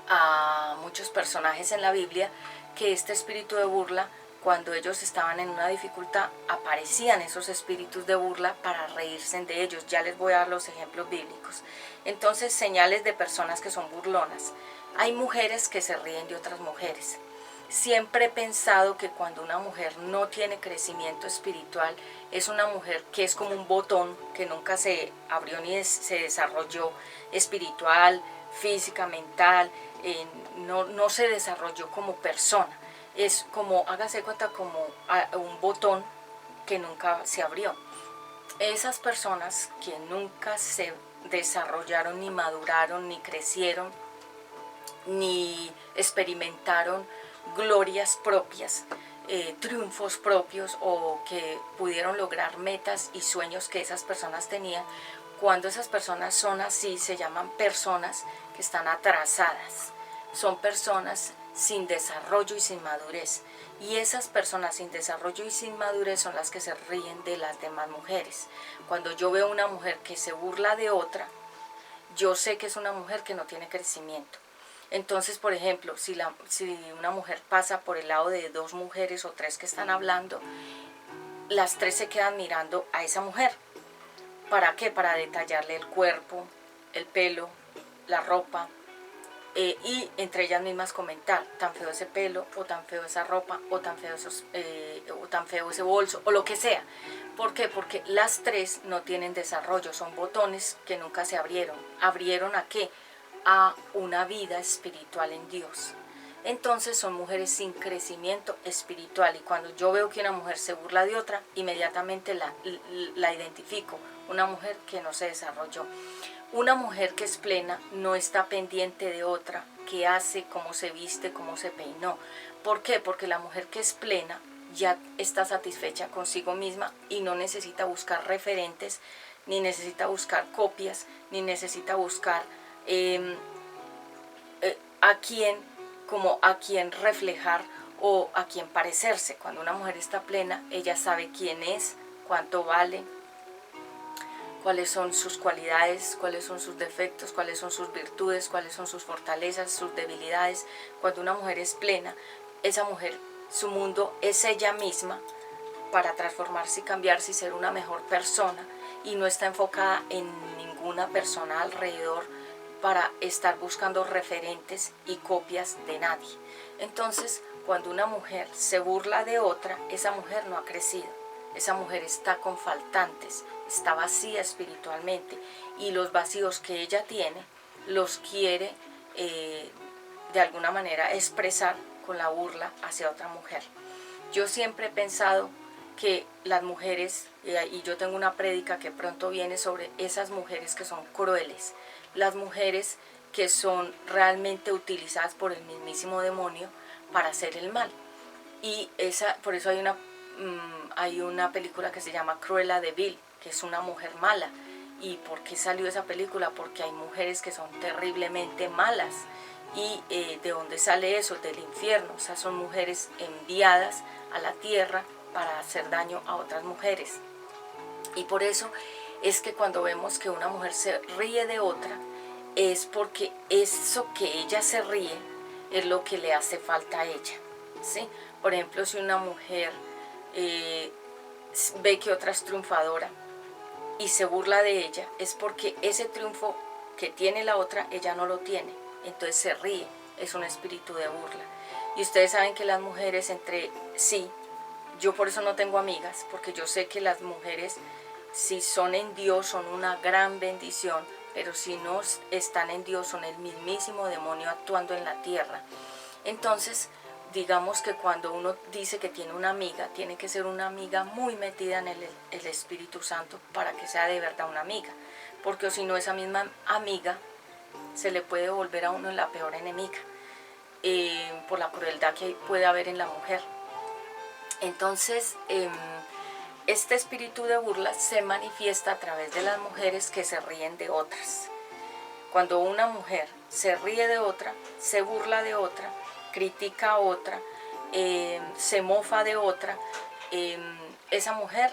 a muchos personajes en la Biblia, que este espíritu de burla, cuando ellos estaban en una dificultad, aparecían esos espíritus de burla para reírse de ellos. Ya les voy a dar los ejemplos bíblicos. Entonces, señales de personas que son burlonas. Hay mujeres que se ríen de otras mujeres. Siempre he pensado que cuando una mujer no tiene crecimiento espiritual, es una mujer que es como un botón que nunca se abrió ni se desarrolló espiritual, física, mental, no se desarrolló como persona. Es como, hágase cuenta, como un botón que nunca se abrió. Esas personas que nunca se desarrollaron, ni maduraron, ni crecieron, ni experimentaron glorias propias, triunfos propios, o que pudieron lograr metas y sueños que esas personas tenían. Cuando esas personas son así, se llaman personas que están atrasadas. Son personas sin desarrollo y sin madurez. Y esas personas sin desarrollo y sin madurez son las que se ríen de las demás mujeres. Cuando yo veo una mujer que se burla de otra, yo sé que es una mujer que no tiene crecimiento. Entonces, por ejemplo, si una mujer pasa por el lado de dos mujeres o tres que están hablando, las tres se quedan mirando a esa mujer. ¿Para qué? Para detallarle el cuerpo, el pelo, la ropa, y entre ellas mismas comentar: tan feo ese pelo, o tan feo esa ropa, o tan feo ese bolso, o lo que sea. ¿Por qué? Porque las tres no tienen desarrollo, son botones que nunca se abrieron. ¿Abrieron a qué? A una vida espiritual en Dios. Entonces son mujeres sin crecimiento espiritual, y cuando yo veo que una mujer se burla de otra, inmediatamente la identifico, una mujer que no se desarrolló. Una mujer que es plena no está pendiente de otra, qué hace, cómo se viste, cómo se peinó. ¿Por qué? Porque la mujer que es plena ya está satisfecha consigo misma y no necesita buscar referentes, ni necesita buscar copias, ni necesita buscar a quién reflejar o a quién parecerse. Cuando una mujer está plena, ella sabe quién es, cuánto vale, cuáles son sus cualidades, cuáles son sus defectos, cuáles son sus virtudes, cuáles son sus fortalezas, sus debilidades. Cuando una mujer es plena, esa mujer, su mundo es ella misma, para transformarse y cambiarse y ser una mejor persona, y no está enfocada en ninguna persona alrededor para estar buscando referentes y copias de nadie. Entonces, cuando una mujer se burla de otra, esa mujer no ha crecido. Esa mujer está con faltantes, está vacía espiritualmente, y los vacíos que ella tiene los quiere de alguna manera expresar con la burla hacia otra mujer. Yo siempre he pensado que las mujeres, y yo tengo una prédica que pronto viene sobre esas mujeres que son crueles, las mujeres que son realmente utilizadas por el mismísimo demonio para hacer el mal. Y por eso hay una película que se llama Cruella de Vil, que es una mujer mala, ¿Y por qué salió esa película? Porque hay mujeres que son terriblemente malas. ¿Y de dónde sale eso? Del infierno. O sea, son mujeres enviadas a la tierra para hacer daño a otras mujeres. Y por eso es que cuando vemos que una mujer se ríe de otra, es porque eso que ella se ríe es lo que le hace falta a ella, ¿sí? Por ejemplo, si una mujer ve que otra es triunfadora y se burla de ella, es porque ese triunfo que tiene la otra, ella no lo tiene. Entonces se ríe, es un espíritu de burla. Y ustedes saben que las mujeres entre sí, yo por eso no tengo amigas, porque yo sé que las mujeres, si son en Dios, son una gran bendición, pero si no están en Dios, son el mismísimo demonio actuando en la tierra. Entonces, digamos que cuando uno dice que tiene una amiga, tiene que ser una amiga muy metida en el Espíritu Santo para que sea de verdad una amiga, porque si no, esa misma amiga se le puede volver a uno la peor enemiga, por la crueldad que puede haber en la mujer. Entonces, este espíritu de burla se manifiesta a través de las mujeres que se ríen de otras. Cuando una mujer se ríe de otra, se burla de otra, critica a otra, se mofa de otra, esa mujer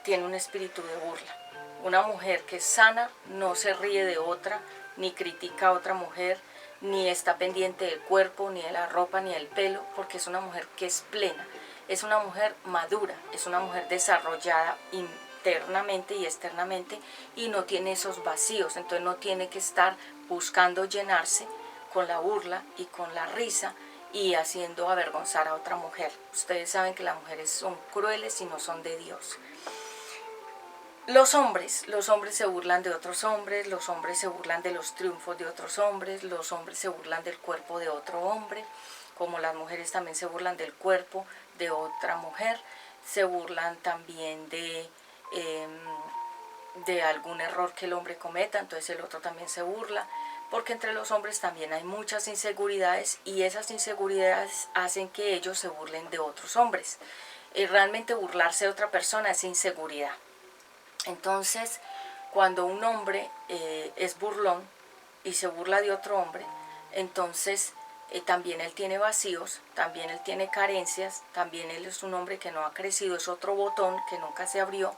tiene un espíritu de burla. Una mujer que es sana no se ríe de otra, ni critica a otra mujer, ni está pendiente del cuerpo, ni de la ropa, ni del pelo, porque es una mujer que es plena, es una mujer madura, es una mujer desarrollada internamente y externamente, y no tiene esos vacíos. Entonces no tiene que estar buscando llenarse con la burla y con la risa y haciendo avergonzar a otra mujer. Ustedes saben que las mujeres son crueles y no son de Dios. Los hombres se burlan de otros hombres, los hombres se burlan de los triunfos de otros hombres, los hombres se burlan del cuerpo de otro hombre, como las mujeres también se burlan del cuerpo de otra mujer, se burlan también de algún error que el hombre cometa, entonces el otro también se burla, porque entre los hombres también hay muchas inseguridades y esas inseguridades hacen que ellos se burlen de otros hombres. Realmente burlarse de otra persona es inseguridad. Entonces, cuando un hombre es burlón y se burla de otro hombre, entonces también él tiene vacíos, también él tiene carencias, también él es un hombre que no ha crecido, es otro botón que nunca se abrió.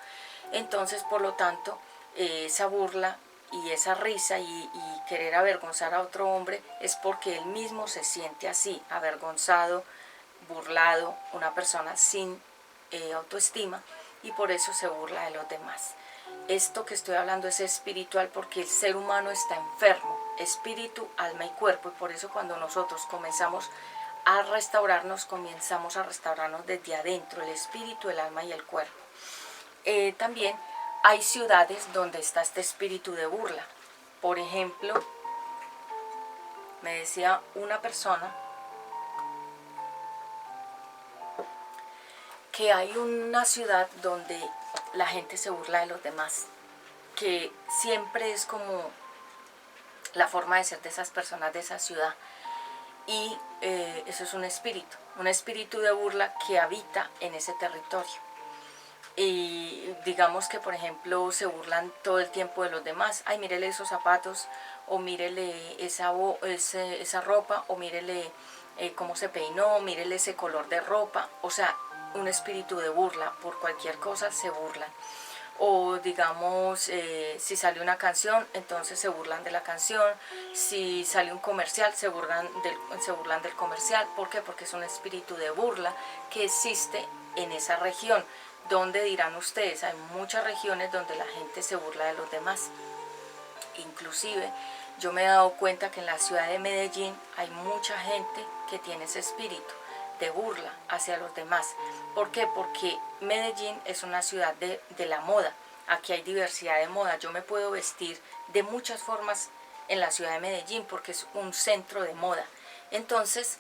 Entonces, por lo tanto, esa burla y esa risa y querer avergonzar a otro hombre es porque él mismo se siente así, avergonzado, burlado, una persona sin autoestima, y por eso se burla de los demás. Esto que estoy hablando es espiritual porque el ser humano está enfermo, espíritu, alma y cuerpo, y por eso cuando nosotros comenzamos a restaurarnos, comenzamos a restaurarnos desde adentro, el espíritu, el alma y el cuerpo. También hay ciudades donde está este espíritu de burla. Por ejemplo, me decía una persona que hay una ciudad donde la gente se burla de los demás, que siempre es como la forma de ser de esas personas de esa ciudad, y eso es un espíritu de burla que habita en ese territorio. Y digamos que, por ejemplo, se burlan todo el tiempo de los demás. Ay, mírele esos zapatos, o mírele esa ropa, o mírele cómo se peinó, mírele ese color de ropa. O sea, un espíritu de burla, por cualquier cosa se burlan. O digamos, si sale una canción, entonces se burlan de la canción. Si sale un comercial, se burlan del comercial. ¿Por qué? Porque es un espíritu de burla que existe en esa región. ¿Dónde dirán ustedes? Hay muchas regiones donde la gente se burla de los demás. Inclusive yo me he dado cuenta que en la ciudad de Medellín hay mucha gente que tiene ese espíritu de burla hacia los demás. ¿Por qué? Porque Medellín es una ciudad de la moda. Aquí hay diversidad de moda. Yo me puedo vestir de muchas formas en la ciudad de Medellín porque es un centro de moda. Entonces,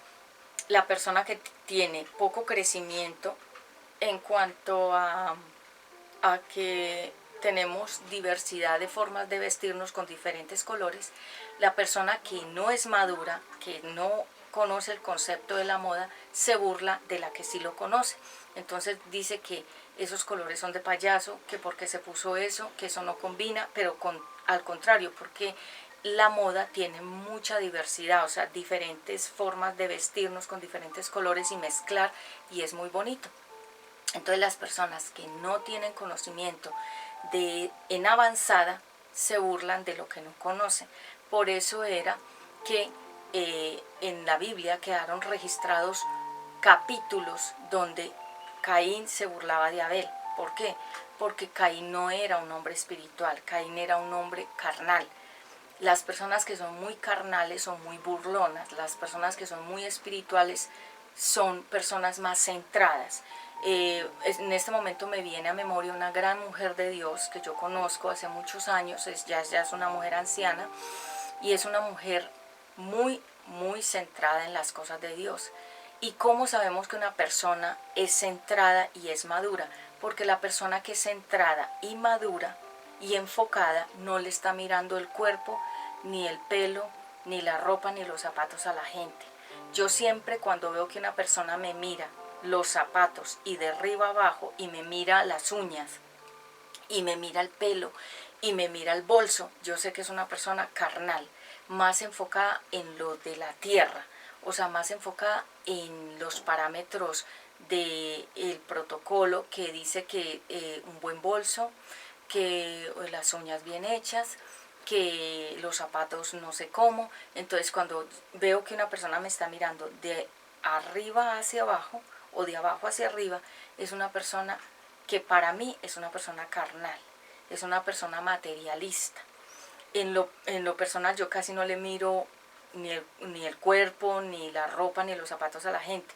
la persona que tiene poco crecimiento en cuanto a que tenemos diversidad de formas de vestirnos con diferentes colores, la persona que no es madura, que no conoce el concepto de la moda, se burla de la que sí lo conoce. Entonces dice que esos colores son de payaso, que porque se puso eso, que eso no combina, pero al contrario, porque la moda tiene mucha diversidad, o sea, diferentes formas de vestirnos con diferentes colores y mezclar, y es muy bonito. Entonces las personas que no tienen conocimiento en avanzada se burlan de lo que no conocen. Por eso era que en la Biblia quedaron registrados capítulos donde Caín se burlaba de Abel. ¿Por qué? Porque Caín no era un hombre espiritual, Caín era un hombre carnal. Las personas que son muy carnales son muy burlonas, las personas que son muy espirituales son personas más centradas. En este momento me viene a memoria una gran mujer de Dios que yo conozco hace muchos años, ya es una mujer anciana, y es una mujer muy centrada en las cosas de Dios. ¿Y cómo sabemos que una persona es centrada y es madura? Porque la persona que es centrada y madura y enfocada no le está mirando el cuerpo, ni el pelo, ni la ropa, ni los zapatos a la gente. Yo siempre, cuando veo que una persona me mira los zapatos y de arriba abajo, y me mira las uñas, y me mira el pelo, y me mira el bolso, yo sé que es una persona carnal, más enfocada en lo de la tierra, o sea, más enfocada en los parámetros del protocolo que dice que un buen bolso, que las uñas bien hechas, que los zapatos no sé cómo. Entonces cuando veo que una persona me está mirando de arriba hacia abajo o de abajo hacia arriba, es una persona que para mí es una persona carnal, es una persona materialista. En lo personal yo casi no le miro ni el cuerpo, ni la ropa, ni los zapatos a la gente.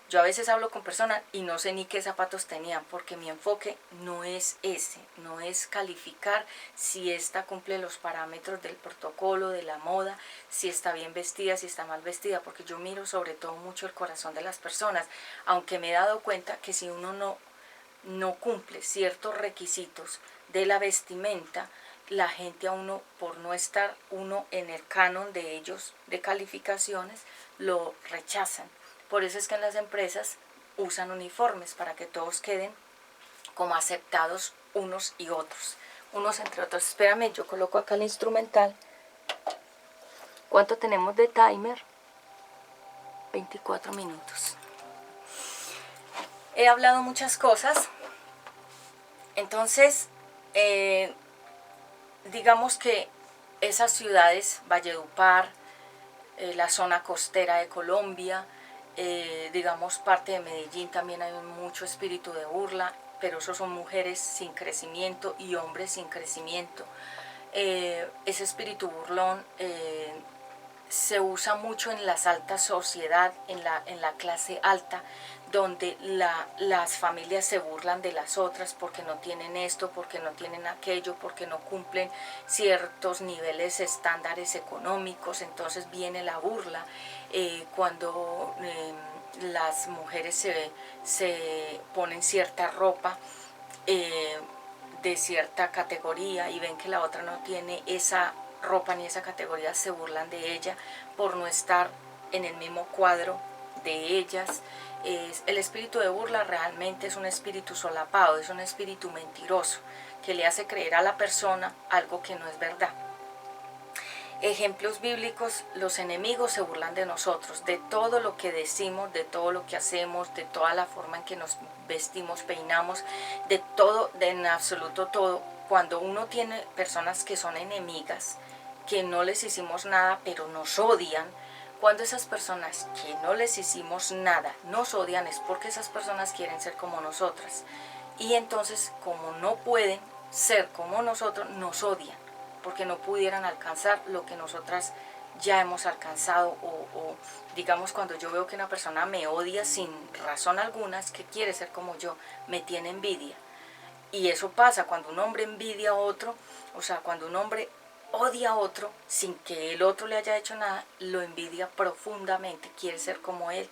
Yo a veces hablo con personas y no sé ni qué zapatos tenían, porque mi enfoque no es ese, no es calificar si esta cumple los parámetros del protocolo, de la moda, si está bien vestida, si está mal vestida, porque yo miro sobre todo mucho el corazón de las personas, aunque me he dado cuenta que si uno no cumple ciertos requisitos de la vestimenta, la gente a uno, por no estar uno en el canon de ellos de calificaciones, lo rechazan. Por eso es que en las empresas usan uniformes para que todos queden como aceptados unos y otros, unos entre otros. Espérame, yo coloco acá el instrumental. ¿Cuánto tenemos de timer? 24 minutos. He hablado muchas cosas. Entonces, digamos que esas ciudades, Valledupar, la zona costera de Colombia, digamos parte de Medellín, también hay mucho espíritu de burla, pero esos son mujeres sin crecimiento y hombres sin crecimiento. Ese espíritu burlón se usa mucho en las altas sociedad, en la clase alta, donde las familias se burlan de las otras porque no tienen esto, porque no tienen aquello, porque no cumplen ciertos niveles estándares económicos. Entonces viene la burla cuando las mujeres se ponen cierta ropa de cierta categoría y ven que la otra no tiene esa ropa ni esa categoría, se burlan de ella por no estar en el mismo cuadro de ellas. El espíritu de burla realmente es un espíritu solapado, es un espíritu mentiroso que le hace creer a la persona algo que no es verdad. Ejemplos bíblicos: los enemigos se burlan de nosotros, de todo lo que decimos, de todo lo que hacemos, de toda la forma en que nos vestimos, peinamos, de todo, de en absoluto todo. Cuando uno tiene personas que son enemigas, que no les hicimos nada, pero nos odian, cuando esas personas que no les hicimos nada nos odian, es porque esas personas quieren ser como nosotras. Y entonces, como no pueden ser como nosotros, nos odian, porque no pudieran alcanzar lo que nosotras ya hemos alcanzado. O digamos, cuando yo veo que una persona me odia sin razón alguna, es que quiere ser como yo, me tiene envidia. Y eso pasa cuando un hombre envidia a otro, o sea, cuando un hombre odia a otro sin que el otro le haya hecho nada, lo envidia profundamente, quiere ser como él.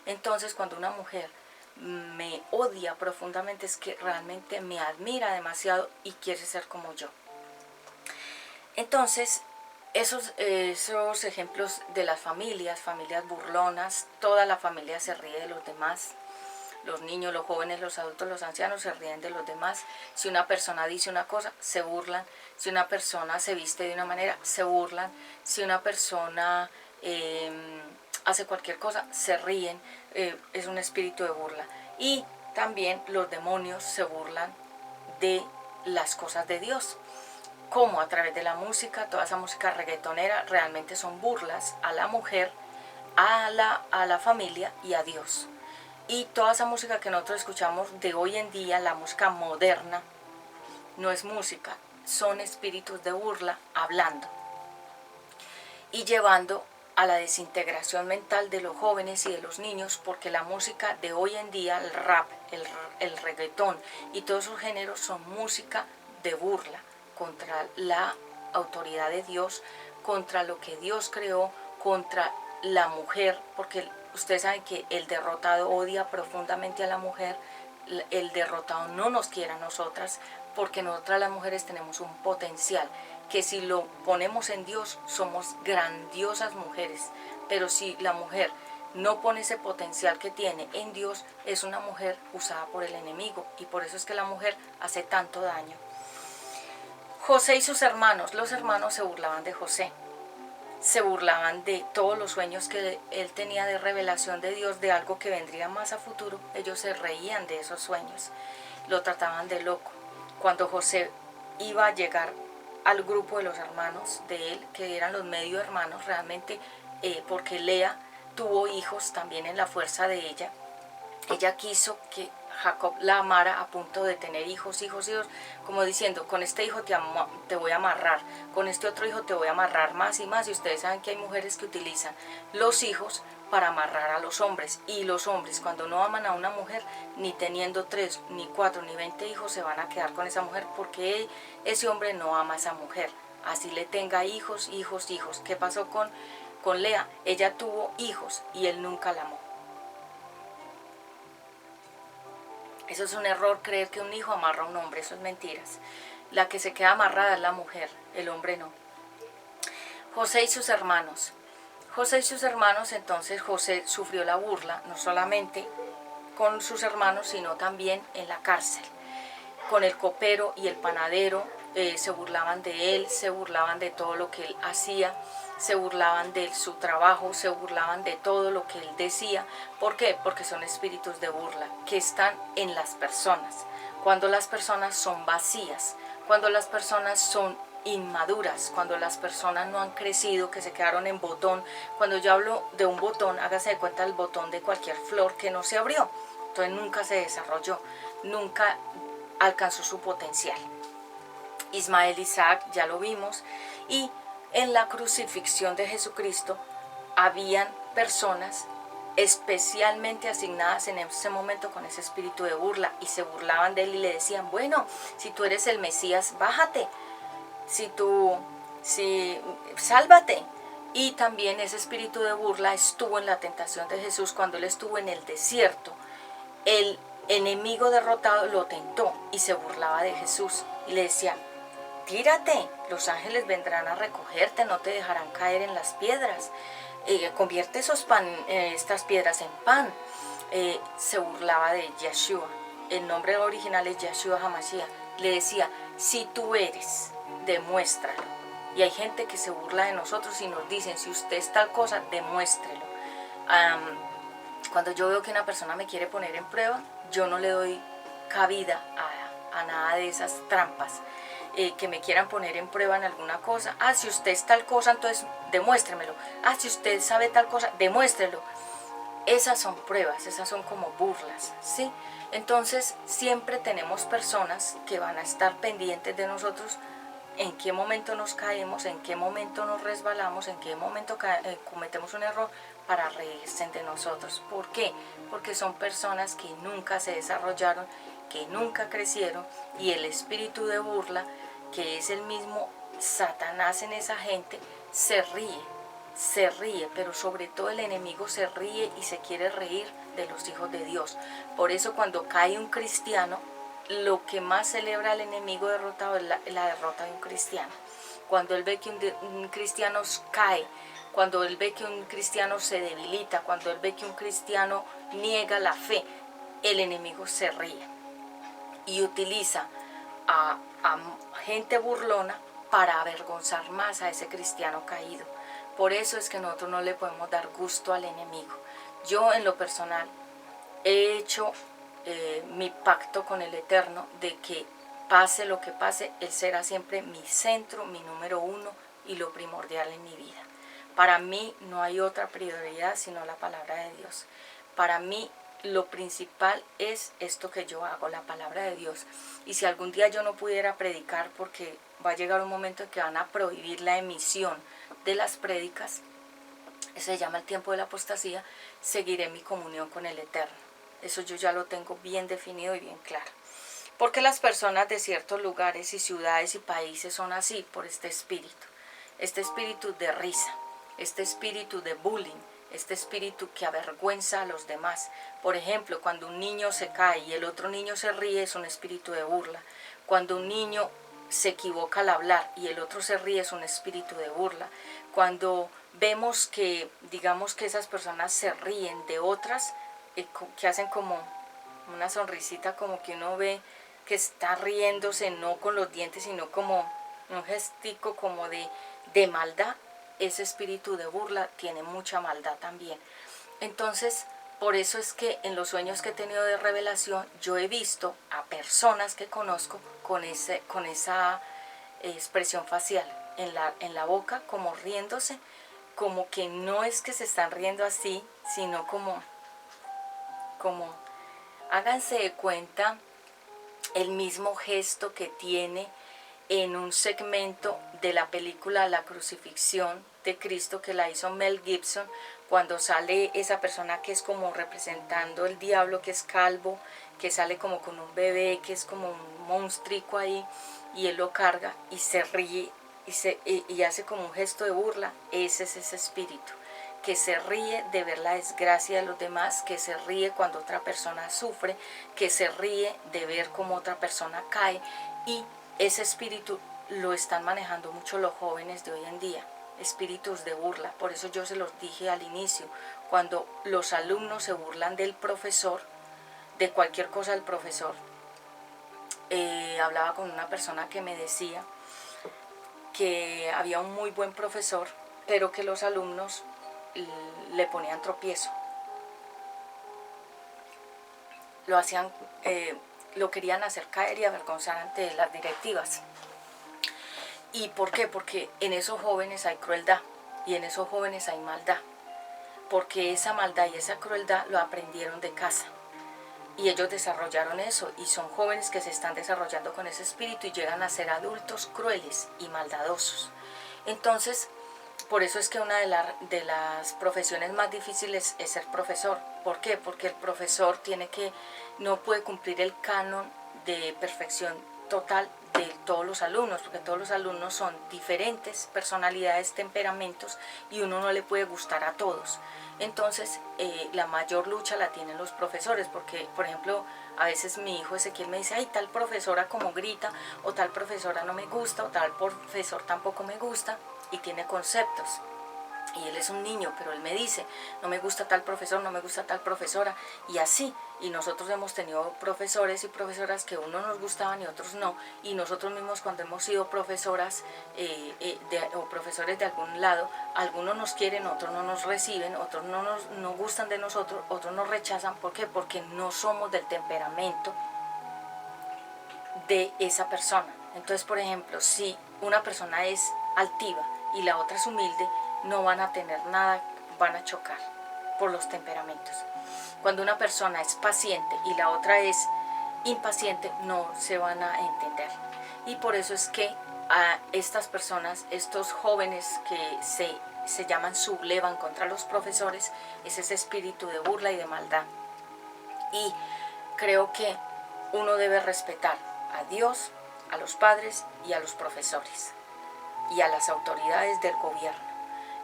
Entonces, cuando una mujer me odia profundamente, es que realmente me admira demasiado y quiere ser como yo. Entonces, esos ejemplos de las familias burlonas, toda la familia se ríe de los demás, los niños, los jóvenes, los adultos, los ancianos se ríen de los demás. Si una persona dice una cosa, se burlan. Si una persona se viste de una manera, se burlan. Si una persona hace cualquier cosa, se ríen. Es un espíritu de burla. Y también los demonios se burlan de las cosas de Dios. Como a través de la música, toda esa música reggaetonera realmente son burlas a la mujer, a la familia y a Dios. Y toda esa música que nosotros escuchamos de hoy en día, la música moderna, no es música, son espíritus de burla hablando y llevando a la desintegración mental de los jóvenes y de los niños, porque la música de hoy en día, el rap, el reggaetón y todos esos géneros son música de burla contra la autoridad de Dios, contra lo que Dios creó, contra la mujer, porque ustedes saben que el derrotado odia profundamente a la mujer, el derrotado no nos quiere a nosotras, porque nosotras las mujeres tenemos un potencial, que si lo ponemos en Dios somos grandiosas mujeres, pero si la mujer no pone ese potencial que tiene en Dios, es una mujer usada por el enemigo, y por eso es que la mujer hace tanto daño. José y sus hermanos, los hermanos se burlaban de José, se burlaban de todos los sueños que él tenía de revelación de Dios, de algo que vendría más a futuro. Ellos se reían de esos sueños, lo trataban de loco. Cuando José iba a llegar al grupo de los hermanos de él, que eran los medio hermanos realmente, porque Lea tuvo hijos también en la fuerza de ella. Ella quiso que Jacob la amara a punto de tener hijos, como diciendo, con este hijo te voy a amarrar, con este otro hijo te voy a amarrar más y más. Y ustedes saben que hay mujeres que utilizan los hijos para amarrar a los hombres, y los hombres cuando no aman a una mujer, ni teniendo 3, ni 4, ni 20 hijos, se van a quedar con esa mujer, porque ese hombre no ama a esa mujer, así le tenga hijos. ¿Qué pasó con Lea? Ella tuvo hijos y él nunca la amó. Eso es un error, creer que un hijo amarra a un hombre, eso es mentiras. La que se queda amarrada es la mujer, el hombre no. José y sus hermanos. Entonces José sufrió la burla, no solamente con sus hermanos, sino también en la cárcel. Con el copero y el panadero se burlaban de él, se burlaban de todo lo que él hacía, se burlaban de su trabajo, se burlaban de todo lo que él decía. ¿Por qué? Porque son espíritus de burla que están en las personas. Cuando las personas son vacías, cuando las personas son inmaduras, cuando las personas no han crecido, que se quedaron en botón. Cuando yo hablo de un botón, hágase de cuenta el botón de cualquier flor que no se abrió, entonces nunca se desarrolló, nunca alcanzó su potencial. Ismael, Isaac, ya lo vimos. Y en la crucifixión de Jesucristo habían personas especialmente asignadas en ese momento con ese espíritu de burla, y se burlaban de él y le decían, bueno, si tú eres el Mesías, bájate, sálvate. Y también ese espíritu de burla estuvo en la tentación de Jesús cuando él estuvo en el desierto. El enemigo derrotado lo tentó y se burlaba de Jesús y le decía, tírate, los ángeles vendrán a recogerte, no te dejarán caer en las piedras, convierte estas piedras en pan. Se burlaba de Yeshua, el nombre original es Yeshua HaMashiach. Le decía, si tú eres, demuéstralo. Y hay gente que se burla de nosotros y nos dicen, si usted es tal cosa, demuéstrelo. Cuando yo veo que una persona me quiere poner en prueba, yo no le doy cabida a nada de esas trampas. Que me quieran poner en prueba en alguna cosa. Si usted es tal cosa, entonces demuéstremelo. Si usted sabe tal cosa, demuéstrelo. Esas son pruebas, esas son como burlas, ¿sí? Entonces siempre tenemos personas que van a estar pendientes de nosotros, en qué momento nos caemos, en qué momento nos resbalamos, en qué momento cometemos un error, para reírse de nosotros. ¿Por qué? Porque son personas que nunca se desarrollaron, que nunca crecieron, y el espíritu de burla, que es el mismo Satanás en esa gente, se ríe, pero sobre todo el enemigo se ríe y se quiere reír de los hijos de Dios. Por eso cuando cae un cristiano, lo que más celebra el enemigo derrotado es la derrota de un cristiano. Cuando él ve que un cristiano cae, cuando él ve que un cristiano se debilita, cuando él ve que un cristiano niega la fe, el enemigo se ríe y utiliza a gente burlona para avergonzar más a ese cristiano caído. Por eso es que nosotros no le podemos dar gusto al enemigo. Yo en lo personal he hecho mi pacto con el Eterno de que pase lo que pase, Él será siempre mi centro, mi número uno y lo primordial en mi vida. Para mí no hay otra prioridad sino la palabra de Dios. Para mí lo principal es esto que yo hago, la palabra de Dios. Y si algún día yo no pudiera predicar, porque va a llegar un momento en que van a prohibir la emisión de las prédicas, se llama el tiempo de la apostasía, seguiré mi comunión con el Eterno. Eso yo ya lo tengo bien definido y bien claro. Porque las personas de ciertos lugares y ciudades y países son así, por este espíritu de risa, este espíritu de bullying, este espíritu que avergüenza a los demás. Por ejemplo, cuando un niño se cae y el otro niño se ríe, es un espíritu de burla. Cuando un niño se equivoca al hablar y el otro se ríe, es un espíritu de burla. Cuando vemos que, digamos que esas personas se ríen de otras, que hacen como una sonrisita, como que uno ve que está riéndose, no con los dientes, sino como un gestico como de maldad, ese espíritu de burla tiene mucha maldad también. Entonces, por eso es que en los sueños que he tenido de revelación, yo he visto a personas que conozco con esa expresión facial en la boca, como riéndose, como que no es que se están riendo así, sino como háganse de cuenta el mismo gesto que tiene en un segmento de la película La Crucifixión de Cristo, que la hizo Mel Gibson, cuando sale esa persona que es como representando el diablo, que es calvo, que sale como con un bebé, que es como un monstruico ahí, y él lo carga y se ríe y hace como un gesto de burla. Ese es ese espíritu que se ríe de ver la desgracia de los demás, que se ríe cuando otra persona sufre, que se ríe de ver cómo otra persona cae, y ese espíritu lo están manejando mucho los jóvenes de hoy en día, espíritus de burla. Por eso yo se los dije al inicio, cuando los alumnos se burlan del profesor, de cualquier cosa del profesor, hablaba con una persona que me decía que había un muy buen profesor, pero que los alumnos le ponían tropiezo, lo querían hacer caer y avergonzar ante las directivas. ¿Y por qué? Porque en esos jóvenes hay crueldad y en esos jóvenes hay maldad, porque esa maldad y esa crueldad lo aprendieron de casa y ellos desarrollaron eso, y son jóvenes que se están desarrollando con ese espíritu y llegan a ser adultos crueles y maldadosos. Entonces, por eso es que una de las profesiones más difíciles es ser profesor. ¿Por qué? Porque el profesor no puede cumplir el canon de perfección total de todos los alumnos, porque todos los alumnos son diferentes personalidades, temperamentos, y uno no le puede gustar a todos. Entonces, la mayor lucha la tienen los profesores, porque, por ejemplo, a veces mi hijo Ezequiel me dice, ay, tal profesora como grita, o tal profesora no me gusta, o tal profesor tampoco me gusta, y tiene conceptos. Y él es un niño, pero él me dice, no me gusta tal profesor, no me gusta tal profesora, y así. Y nosotros hemos tenido profesores y profesoras que unos nos gustaban y otros no, y nosotros mismos cuando hemos sido profesoras o profesores de algún lado, algunos nos quieren, otros no nos reciben, otros no gustan de nosotros, otros nos rechazan. ¿Por qué? Porque no somos del temperamento de esa persona. Entonces, por ejemplo, si una persona es altiva y la otra es humilde, no van a tener nada, van a chocar por los temperamentos. Cuando una persona es paciente y la otra es impaciente, no se van a entender. Y por eso es que a estas personas, estos jóvenes que se llaman sublevan contra los profesores, es ese espíritu de burla y de maldad. Y creo que uno debe respetar a Dios, a los padres y a los profesores y a las autoridades del gobierno.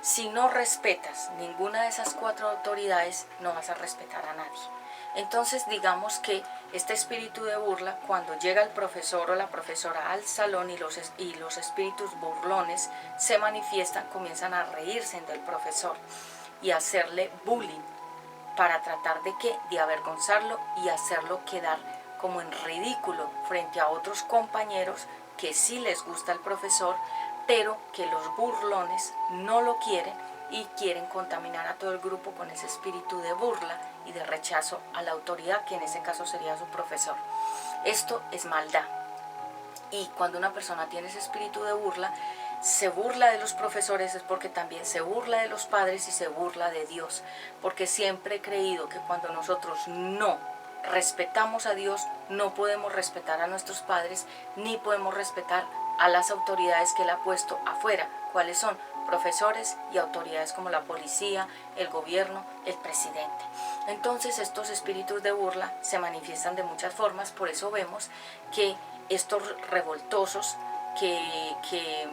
Si no respetas ninguna de esas 4 autoridades, no vas a respetar a nadie. Entonces, digamos que este espíritu de burla, cuando llega el profesor o la profesora al salón y los espíritus burlones se manifiestan, comienzan a reírse del profesor y a hacerle bullying. para tratar de ¿qué? De avergonzarlo y hacerlo quedar como en ridículo frente a otros compañeros que sí les gusta el profesor, pero que los burlones no lo quieren y quieren contaminar a todo el grupo con ese espíritu de burla y de rechazo a la autoridad, que en ese caso sería su profesor. Esto es maldad. Y cuando una persona tiene ese espíritu de burla, se burla de los profesores, es porque también se burla de los padres y se burla de Dios. Porque siempre he creído que cuando nosotros no respetamos a Dios, no podemos respetar a nuestros padres, ni podemos respetar a las autoridades que Él ha puesto afuera. ¿Cuáles son? Profesores y autoridades como la policía, el gobierno, el presidente. Entonces estos espíritus de burla se manifiestan de muchas formas, por eso vemos que estos revoltosos que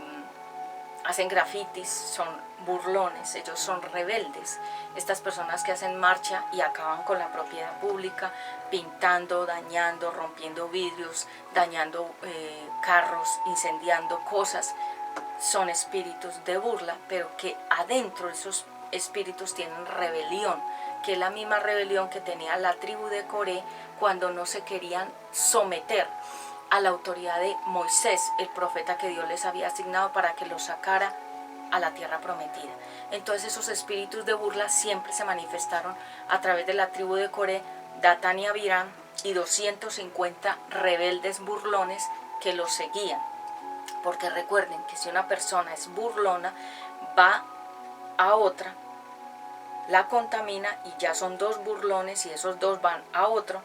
hacen grafitis son burlones, ellos son rebeldes. Estas personas que hacen marcha y acaban con la propiedad pública, pintando, dañando, rompiendo vidrios, dañando carros, incendiando cosas, son espíritus de burla, pero que adentro esos espíritus tienen rebelión, que es la misma rebelión que tenía la tribu de Coré cuando no se querían someter a la autoridad de Moisés, el profeta que Dios les había asignado para que los sacara a la tierra prometida. Entonces esos espíritus de burla siempre se manifestaron a través de la tribu de Coré, Datán y Abiram y 250 rebeldes burlones que los seguían. Porque recuerden que si una persona es burlona, va a otra, la contamina y ya son dos burlones y esos dos van a otro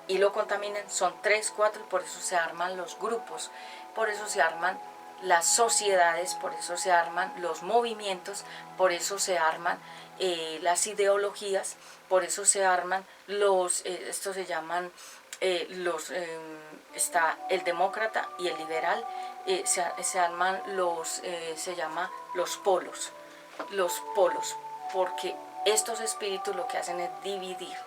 y lo contaminan, son 3, 4 y por eso se arman los grupos, por eso se arman las sociedades, por eso se arman los movimientos, por eso se arman las ideologías, por eso se arman los, estos se llaman está el demócrata y el liberal, se arman los, se llama los polos, porque estos espíritus lo que hacen es dividir,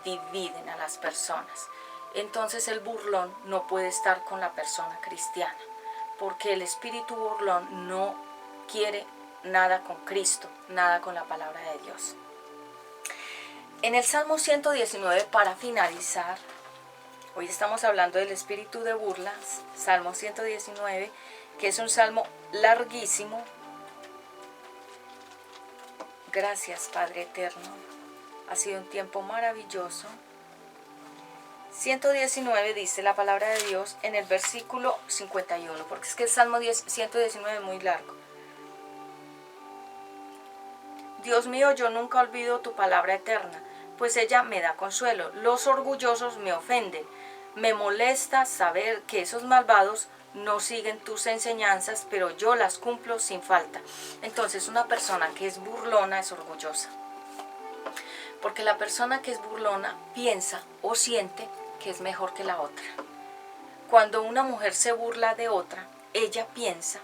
dividen a las personas. Entonces el burlón no puede estar con la persona cristiana, porque el espíritu burlón no quiere nada con Cristo, nada con la palabra de Dios. En el Salmo 119, para finalizar, hoy estamos hablando del espíritu de burla, Salmo 119, que es un salmo larguísimo. Gracias, Padre eterno. Ha sido un tiempo maravilloso. 119 dice la palabra de Dios en el versículo 51, porque es que el Salmo 119 es muy largo. Dios mío, yo nunca olvido tu palabra eterna, pues ella me da consuelo. Los orgullosos me ofenden. Me molesta saber que esos malvados no siguen tus enseñanzas, pero yo las cumplo sin falta. Entonces una persona que es burlona es orgullosa. Porque la persona que es burlona piensa o siente que es mejor que la otra. Cuando una mujer se burla de otra, ella piensa,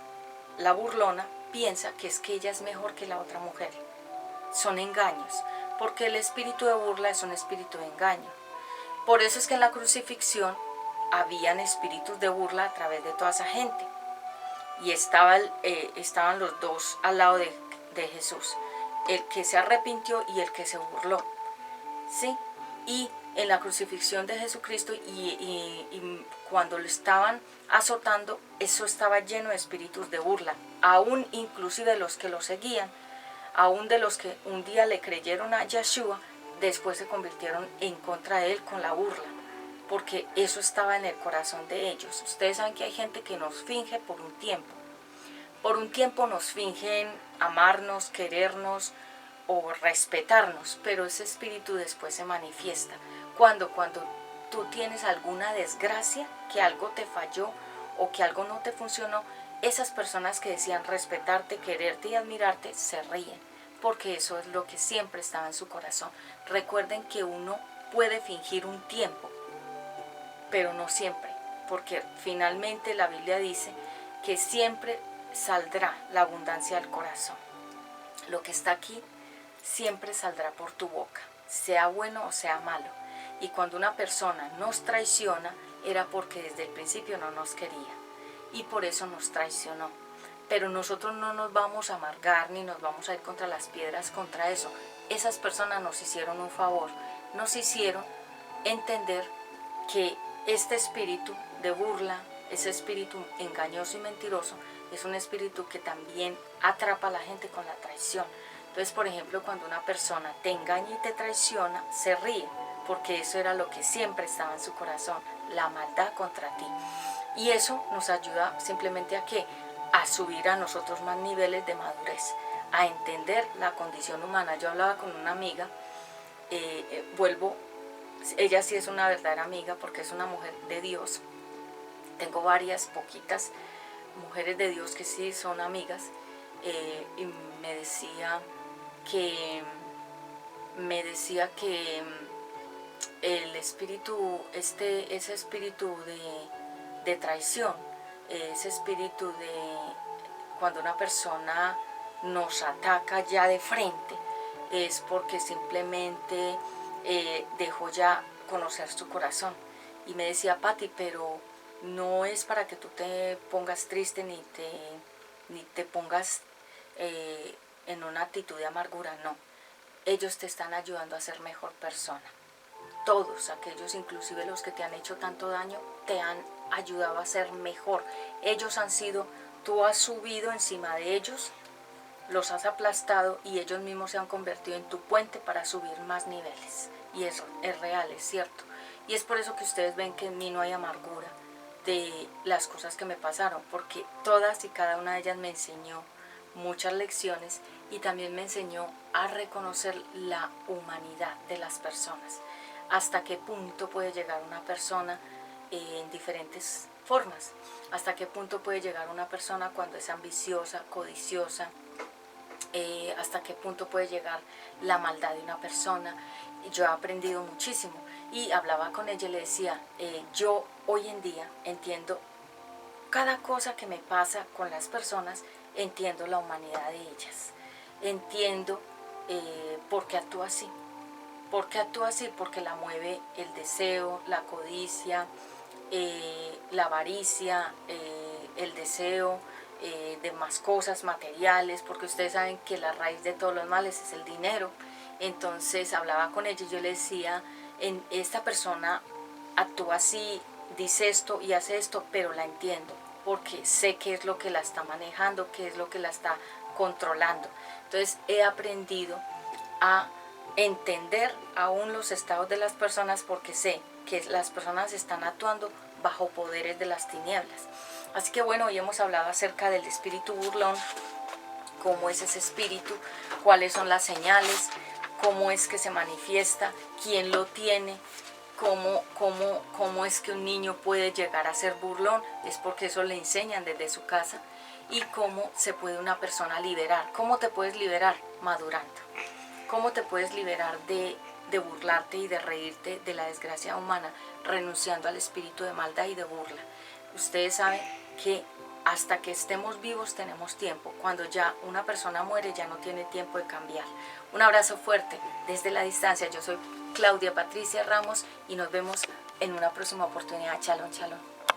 la burlona piensa que es que ella es mejor que la otra mujer. Son engaños, porque el espíritu de burla es un espíritu de engaño. Por eso es que en la crucifixión habían espíritus de burla a través de toda esa gente. Y estaban los dos al lado de Jesús, el que se arrepintió y el que se burló. ¿Sí? Y en la crucifixión de Jesucristo y cuando lo estaban azotando, eso estaba lleno de espíritus de burla, aún inclusive de los que lo seguían, aún de los que un día le creyeron a Yeshua, después se convirtieron en contra de él con la burla, porque eso estaba en el corazón de ellos. Ustedes saben que hay gente que nos finge por un tiempo. Por un tiempo nos fingen amarnos, querernos o respetarnos, pero ese espíritu después se manifiesta. Cuando tú tienes alguna desgracia, que algo te falló o que algo no te funcionó, esas personas que decían respetarte, quererte y admirarte, se ríen, porque eso es lo que siempre estaba en su corazón. Recuerden que uno puede fingir un tiempo, pero no siempre, porque finalmente la Biblia dice que siempre saldrá la abundancia del corazón. Lo que está aquí siempre saldrá por tu boca, sea bueno o sea malo. Y cuando una persona nos traiciona, era porque desde el principio no nos quería y por eso nos traicionó. Pero nosotros no nos vamos a amargar ni nos vamos a ir contra las piedras contra eso. esas personas nos hicieron un favor, nos hicieron entender que este espíritu de burla, ese espíritu engañoso y mentiroso, es un espíritu que también atrapa a la gente con la traición. Entonces, por ejemplo, cuando una persona te engaña y te traiciona, se ríe, porque eso era lo que siempre estaba en su corazón, la maldad contra ti. Y eso nos ayuda simplemente ¿a qué? A subir a nosotros más niveles de madurez, a entender la condición humana. Yo hablaba con una amiga, ella sí es una verdadera amiga porque es una mujer de Dios. Tengo varias, poquitas mujeres de Dios que sí son amigas, y me decía que el espíritu, ese espíritu de traición, ese espíritu de cuando una persona nos ataca ya de frente, es porque simplemente dejó ya conocer su corazón. Y me decía, Patti, pero no es para que tú te pongas triste ni te pongas en una actitud de amargura, no. Ellos te están ayudando a ser mejor persona. Todos aquellos, inclusive los que te han hecho tanto daño, te han ayudado a ser mejor. Ellos han sido, tú has subido encima de ellos, los has aplastado y ellos mismos se han convertido en tu puente para subir más niveles. Y eso es real, es cierto. Y es por eso que ustedes ven que en mí no hay amargura de las cosas que me pasaron, porque todas y cada una de ellas me enseñó muchas lecciones y también me enseñó a reconocer la humanidad de las personas. Hasta qué punto puede llegar una persona en diferentes formas. Hasta qué punto puede llegar una persona cuando es ambiciosa, codiciosa. Hasta qué punto puede llegar la maldad de una persona. Yo he aprendido muchísimo y hablaba con ella y le decía, yo hoy en día entiendo cada cosa que me pasa con las personas, entiendo la humanidad de ellas, entiendo por qué actúa así. ¿Por qué actúa así? Porque la mueve el deseo, la codicia, la avaricia, el deseo de más cosas materiales, porque ustedes saben que la raíz de todos los males es el dinero. Entonces hablaba con ella y yo le decía, esta persona actúa así, dice esto y hace esto, pero la entiendo, porque sé qué es lo que la está manejando, qué es lo que la está controlando. Entonces he aprendido a entender aún los estados de las personas, porque sé que las personas están actuando bajo poderes de las tinieblas. Así que bueno, hoy hemos hablado acerca del espíritu burlón, cómo es ese espíritu, cuáles son las señales, cómo es que se manifiesta, quién lo tiene, cómo es que un niño puede llegar a ser burlón, es porque eso le enseñan desde su casa, y cómo se puede una persona liberar. ¿Cómo te puedes liberar? Madurando. ¿Cómo te puedes liberar de burlarte y de reírte de la desgracia humana? Renunciando al espíritu de maldad y de burla. Ustedes saben que hasta que estemos vivos tenemos tiempo. Cuando ya una persona muere ya no tiene tiempo de cambiar. Un abrazo fuerte desde la distancia. Yo soy Claudia Patricia Ramos y nos vemos en una próxima oportunidad. Shalom, shalom.